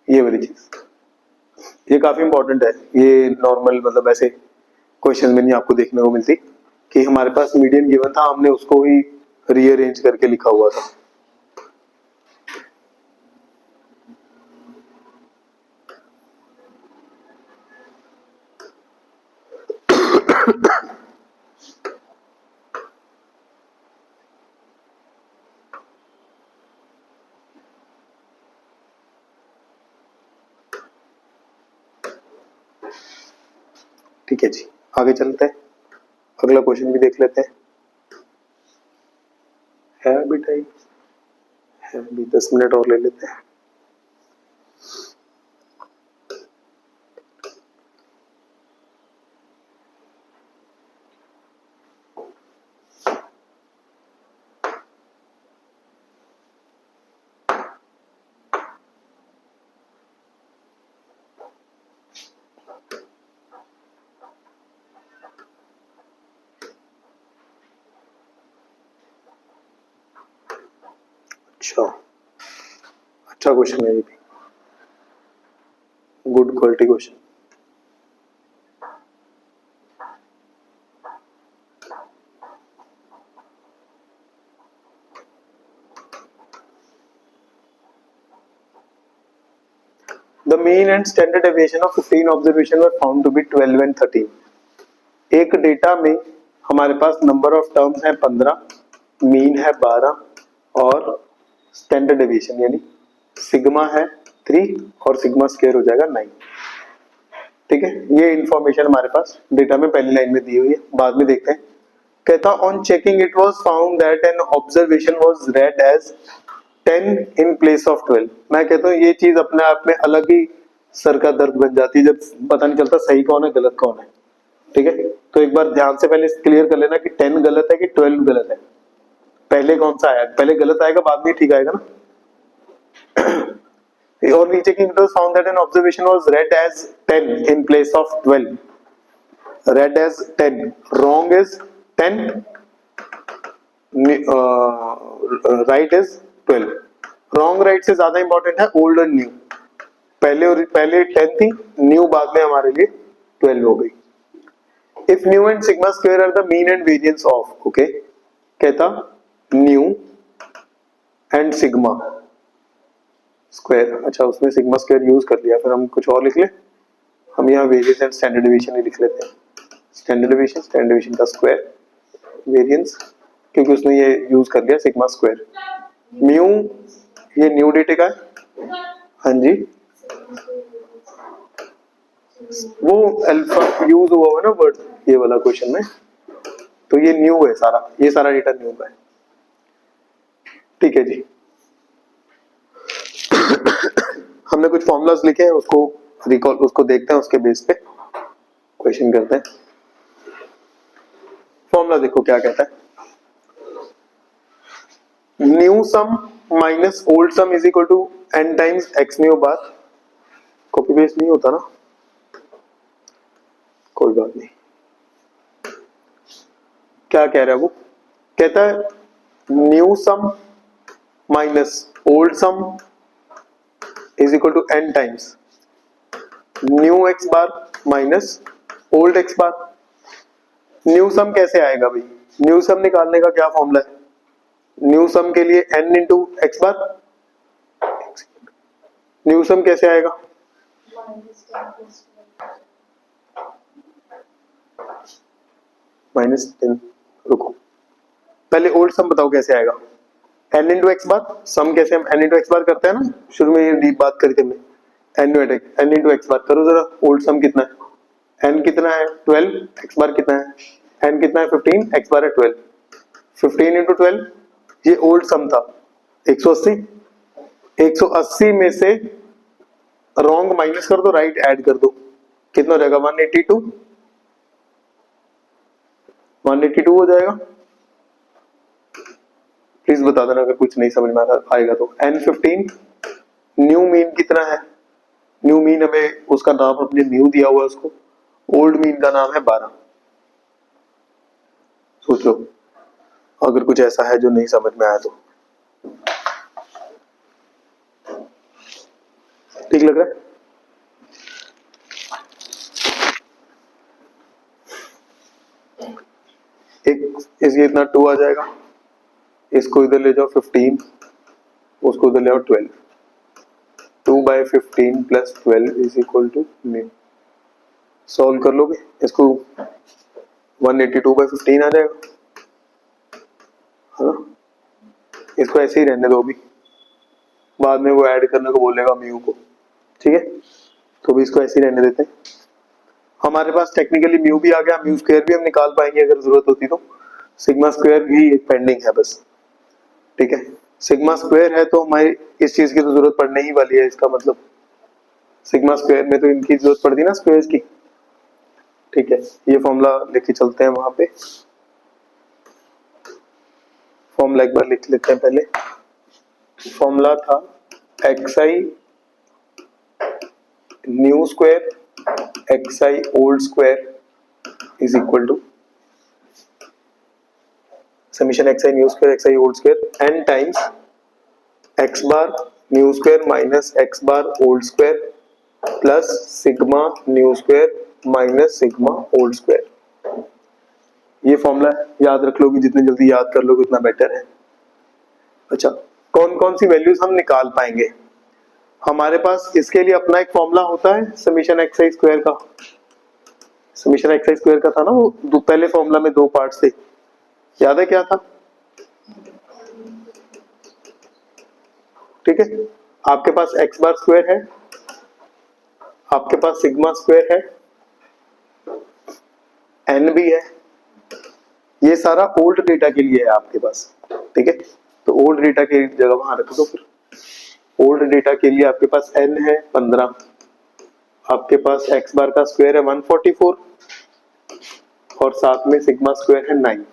ये वाली चीज, ये काफी इंपॉर्टेंट है, ये नॉर्मल मतलब ऐसे क्वेश्चन में नहीं आपको देखने को मिलती कि हमारे पास मीडियन गिवन था, हमने उसको ही रीअरेंज करके लिखा हुआ था। ठीक है जी, आगे चलते हैं, अगला क्वेश्चन भी देख लेते हैं। है अभी टाइम है, अभी 10 मिनट और ले लेते हैं। अच्छा क्वेश्चन है ये भी, good quality question. The mean and standard deviation of 15 observation were found to be 12 and 13. एक डेटा में हमारे पास नंबर ऑफ टर्म्स है 15, मीन है 12 और स्टैंडर्ड डेविएशन यानी सिग्मा है 3 और सिग्मा स्क्वायर हो जाएगा 9। ठीक है, ये इंफॉर्मेशन हमारे पास डेटा में पहली लाइन में दी हुई है, बाद में देखते हैं। कहता on checking it was found that an observation was read as 10 in place of 12। मैं कहता हूँ ये चीज अपने आप में अलग ही सर का दर्द बन जाती है जब पता नहीं चलता सही कौन है गलत कौन है। ठीक है, तो एक बार ध्यान से पहले क्लियर कर लेना कि 10 गलत है कि 12 गलत है। पहले कौन सा आया, पहले गलत आएगा बाद में ठीक आएगा ना। और नीचे की it was found that an observation was read as 10 in place of 12। Read as 10, wrong is 10, right is 12। Wrong right से ज्यादा इंपॉर्टेंट है ओल्ड और न्यू। पहले 10 थी, न्यू बाद में हमारे लिए 12 हो गई। If mu and sigma square are the mean and variance of, okay, कहता न्यू एंड सिग्मा स्क्वायर, अच्छा उसमें सिग्मा स्क्वायर यूज कर लिया, फिर हम कुछ और लिख ले, हम यहाँ वेरिएंस एंड स्टैंडर्ड डेविएशन ही लिख लेते हैं। स्टैंडर्ड डेविएशन का स्क्वायर, वेरिएंस क्योंकि उसने ये यूज कर लिया सिग्मा स्क्वायर। म्यू ये न्यू डेटा का है, हाँ जी, वो अल्फा यूज हुआ है ना वर्ड ये वाला क्वेश्चन में, तो ये न्यू है सारा, ये सारा डेटा न्यू का है। ठीक है जी, हमने कुछ फॉर्मूलाज लिखे हैं, उसको रिकॉल, उसको देखते हैं, उसके बेस पे क्वेश्चन करते हैं। फॉर्मूला देखो क्या कहता है, new sum minus old sum is equal to n times x new bar. Copy paste नहीं होता ना, कोई बात नहीं। क्या कह रहा है वो, कहता है new sum minus old sum is equal to n times new x bar minus old x bar. New sum कैसे आएगा भाई, न्यू सम निकालने का क्या फॉर्मूला है, न्यू सम के लिए n इंटू एक्स बार। न्यू सम कैसे आएगा, -10, रुको पहले ओल्ड सम बताओ कैसे आएगा। n इंटू एक्स बार, सम कैसे हम n इंटू एक्स बार करते हैं ना, शुरू में ये डीप बात करके हमने n इंटू एक्स बार करो जरा। ओल्ड सम कितना है, n कितना है 12, एक्स बार कितना है, n कितना है 15, एक्स बार है 12, 15 इंटू 12, ये ओल्ड सम था 180। 180 में से रॉन्ग माइनस कर दो, राइट ऐड कर दो, कितना हो जाएगा 182, 182 हो जाएगा। प्लीज बता देना अगर कुछ नहीं समझ में आएगा तो। n15 न्यू मीन कितना है, न्यू मीन हमें उसका नाम अपने न्यू दिया हुआ है उसको, ओल्ड मीन का नाम है 12। सोचो अगर कुछ ऐसा है जो नहीं समझ में आया तो। ठीक लग रहा है, एक इसके इतना 2 आ जाएगा, इसको इधर ले जाओ 15, उसको इधर ले आओ 12, 2/15 plus 12 is equal to new. Solve कर लोगे इसको, 182/15 आ जाएगा, है ना। इसको ऐसे ही रहने दो अभी, बाद में वो ऐड करने को बोलेगा म्यू को, ठीक है, तो भी इसको ऐसे ही रहने देते हैं। हमारे पास टेक्निकली म्यू भी आ गया, म्यू स्क्वायर भी हम निकाल पाएंगे अगर जरूरत होती तो। सिग्मा स्क्वायर भी एक पेंडिंग है बस, ठीक है। सिग्मा स्क्वायर है तो हमारी इस चीज की तो जरूरत पड़ने ही वाली है, इसका मतलब सिग्मा स्क्वायर में तो इनकी जरूरत पड़ती ना स्क्वायर्स की, ठीक है। ये फॉर्मूला लेके चलते हैं वहां पे, फॉर्मूला एक बार लिख लेते हैं पहले। फॉर्मूला था xi new square xi old square is equal to summation xi new square xi old square n times x bar new square minus x bar old square plus sigma new square minus sigma old square. ये फॉर्मूला याद रख लोगे, जितने जल्दी याद कर लोगे उतना बेटर है। अच्छा, कौन कौन सी वैल्यूज हम निकाल पाएंगे, हमारे पास इसके लिए अपना एक फॉर्मूला होता है समीशन xi स्क्वायर का। समीशन xi स्क्वायर का था ना वो पहले फॉर्मूला में 2 पार्ट्स थे, याद है क्या था, ठीक है, आपके पास x बार स्क्वायर है, आपके पास सिग्मा स्क्वायर है, n भी है। ये सारा ओल्ड डेटा के लिए है आपके पास, ठीक है। तो ओल्ड डेटा की जगह वहां रख दो फिर। ओल्ड डेटा के लिए आपके पास n है 15, आपके पास x बार का स्क्वायर है 144 और साथ में सिग्मा स्क्वायर है 9,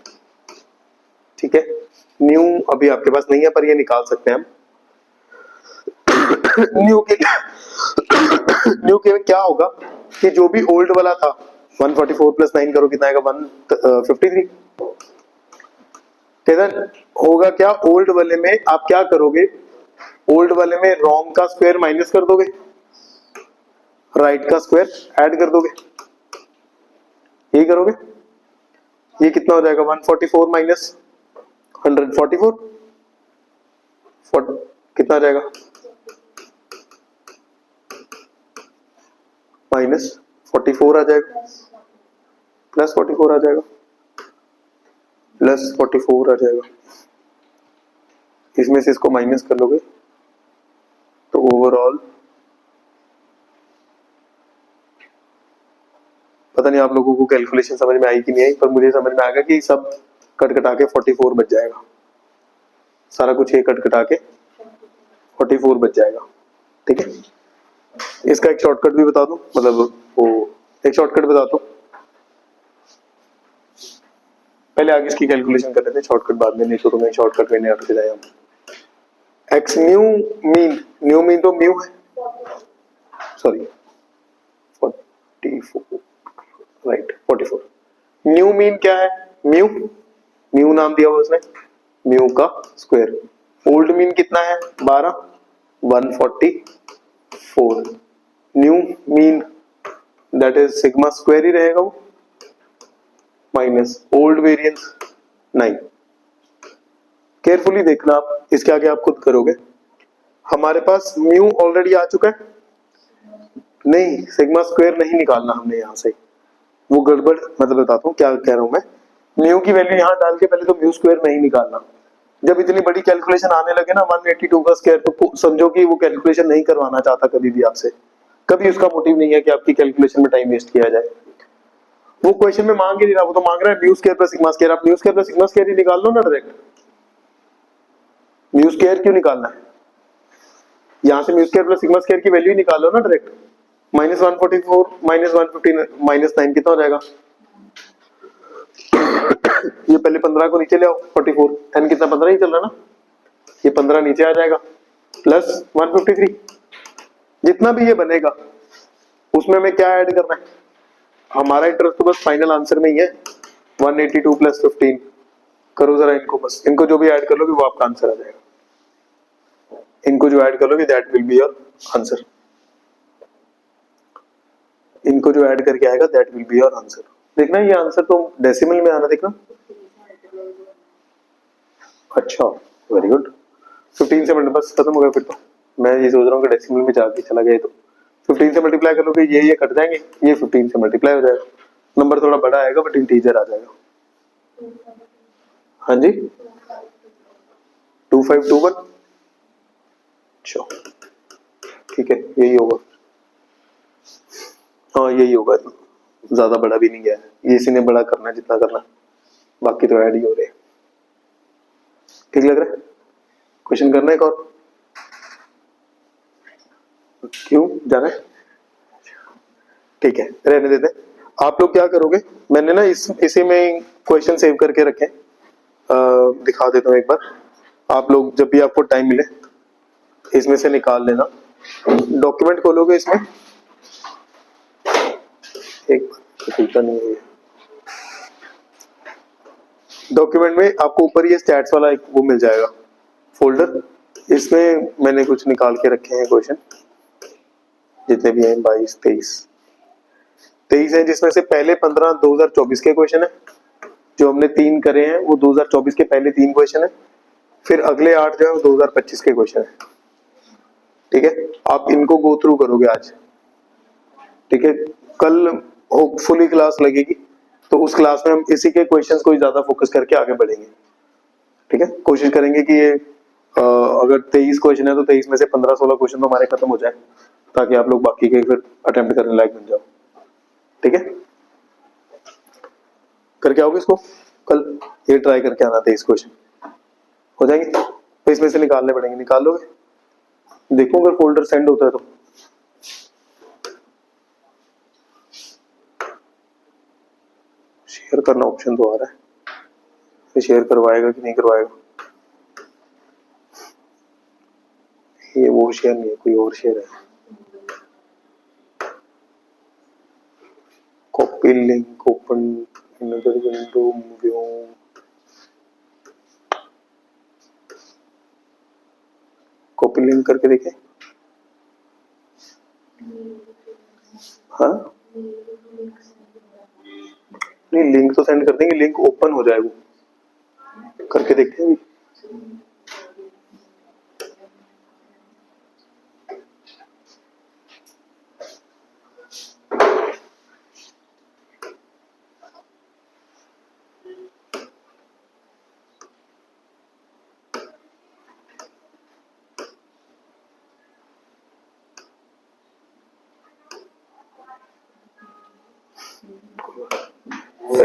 ठीक है। न्यू अभी आपके पास नहीं है पर ये निकाल सकते हैं हम। न्यू के न्यू के क्या होगा कि जो भी ओल्ड वाला था 144 प्लस 9 करो कितना आएगा 153। होगा क्या, ओल्ड वाले में आप क्या करोगे, ओल्ड वाले में रोम का स्क्वायर माइनस कर दोगे, राइट का स्क्वायर ऐड कर दोगे, यही करोगे। ये कितना हो जाएगा 144 माइनस 144 कितना आ जाएगा माइनस 44 आ जाएगा, प्लस 44 आ जाएगा, प्लस 44 आ जाएगा। इसमें से इसको माइनस कर लोगे तो ओवरऑल पता नहीं आप लोगों को कैलकुलेशन समझ में आई कि नहीं आई, पर मुझे समझ में आ गया कि सब कट कटा के 44 बच जाएगा, सारा कुछ ये कट कटा के 44 बच जाएगा, ठीक है। इसका एक शॉर्टकट भी बता दूं, मतलब वो एक शॉर्टकट बता दूं, पहले आगे इसकी कैलकुलेशन कर लेते हैं, शॉर्टकट बाद में, नहीं तो तुम्हें शॉर्टकट में नहीं अटक जाए हम। X new mean, new mean तो म्यू है, सॉरी 44 राइट 44। न्यू मीन क्या है, म्यू, म्यू नाम दिया हुआ उसने, म्यू का स्क्वायर। ओल्ड मीन कितना है 12, 144। New mean that is sigma square ही रहेगा वो, माइनस ओल्ड वेरिएंस 9। केयरफुली देखना आप, इसके आगे आप खुद करोगे। हमारे पास म्यू ऑलरेडी आ चुका है, नहीं सिग्मा स्क्वायर नहीं निकालना हमने यहां से, वो गड़बड़, मतलब बताता हूँ क्या कह रहा हूं मैं। म्यू की वैल्यू यहां डाल के पहले तो म्यू स्क्वायर नहीं निकालना। जब इतनी बड़ी कैलकुलेशन आने लगे ना 182 का स्क्वायर, तो समझो कि वो कैलकुलेशन नहीं करवाना चाहता कभी भी आपसे, कभी उसका मोटिव नहीं है कि आपकी कैलकुलेशन में टाइम वेस्ट किया जाए। वो क्वेश्चन में मांग ही नहीं रहा, वो तो मांग रहा है mu square plus sigma square. आप mu square plus sigma square ही निकाल लो ना डायरेक्ट, म्यू स्क्वायर क्यों निकालना है, यहां से mu square plus sigma square की वैल्यू ही निकालो ना डायरेक्ट। माइनस 144 माइनस 115 माइनस 9 कितना हो जाएगा ये पहले 15 को नीचे ले आओ, 44 n कितना 15 ही चल रहा ना, ये 15 नीचे आ जाएगा प्लस 153। जितना भी ये बनेगा उसमें मैं क्या ऐड करना है, हमारा इंटरेस्ट तो बस फाइनल आंसर में ही है 182 प्लस 15। करो जरा इनको, बस इनको जो भी ऐड कर लोगे वो आपका आंसर आ जाएगा, इनको जो ऐड कर लोगे that will be your answer, इनको जो ऐड करके आएगा that will be your answer. देखना ये आंसर तो डेसिमल में आना, देखना। अच्छा वेरी गुड, 15 से मल्टीप्लाई, बस खत्म हो गया फिर तो। मैं ये सोच रहा हूँ कि डेसिमल में जाके चला गया, तो 15 से मल्टीप्लाई करोगे ये कट जाएंगे, ये 15 से मल्टीप्लाई हो जाएगा, नंबर थोड़ा बड़ा आएगा बट इंटीजर आ जाएगा। हाँ जी 2521, अच्छा ठीक है यही होगा, हाँ यही होगा, ज्यादा बड़ा भी नहीं गया है, ये इसी ने बड़ा करना है जितना करना, बाकी तो ऐड ही हो रहे हैं। ठीक लग रहा है, क्वेश्चन करना है और क्यों जाना है, ठीक है रहने देते हैं। आप लोग क्या करोगे, मैंने ना इसी में क्वेश्चन सेव करके रखे, दिखा देता हूँ एक बार। आप लोग जब भी आपको टाइम मिले इसमें से निकाल लेना, डॉक्यूमेंट खोलोगे इसमें, एक खुलता नहीं है डॉक्यूमेंट में, आपको ऊपर ये स्टैट्स वाला एक वो मिल जाएगा फोल्डर, इसमें मैंने कुछ निकाल के रखे हैं क्वेश्चन जितने भी हैं, 22 23 हैं, जिसमें से पहले 15 2024 के क्वेश्चन है, जो हमने 3 करे हैं वो 2024 के पहले 3 क्वेश्चन है, फिर अगले 8 जो है वो 2025 के क्वेश्चन है। ठीक है, आप इनको गो थ्रू करोगे आज, ठीक है। कल होपफुली क्लास लगेगी तो उस क्लास में हम इसी के क्वेश्चंस को ज्यादा फोकस करके आगे बढ़ेंगे। ठीक है, कोशिश करेंगे कि ये अगर 23 क्वेश्चन है तो 23 में से 15-16 क्वेश्चन तो हमारे खत्म हो जाए, ताकि आप लोग बाकी के फिर अटेम्प्ट करने लायक बन जाओ। ठीक है, करके आओगे इसको कल, ये ट्राई करके आना 23 क्वेश्चन हो जाएंगे, तो इसमें से निकालने पड़ेंगे, निकाल लोगे? देखो अगर फोल्डर सेंड होता है तो। शेयर करना ऑप्शन तो आ रहा है, शेयर करवाएगा कि नहीं करवाएगा? ये वो शेयर नहीं है, कोई और शेयर है। Copy link open another window view, copy link करके देखें। हाँ नहीं, लिंक तो सेंड कर देंगे, लिंक ओपन हो जाए, वो करके देखते हैं अभी।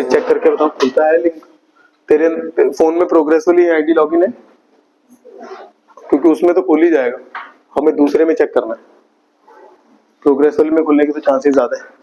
चेक करके बताओ खुलता है लिंक? तेरे फोन में प्रोग्रेस वाली आईडी लॉगिन है? क्योंकि उसमें तो खुल ही जाएगा, हमें दूसरे में चेक करना है। प्रोग्रेस वाली में खुलने के तो चांसेस ज्यादा है।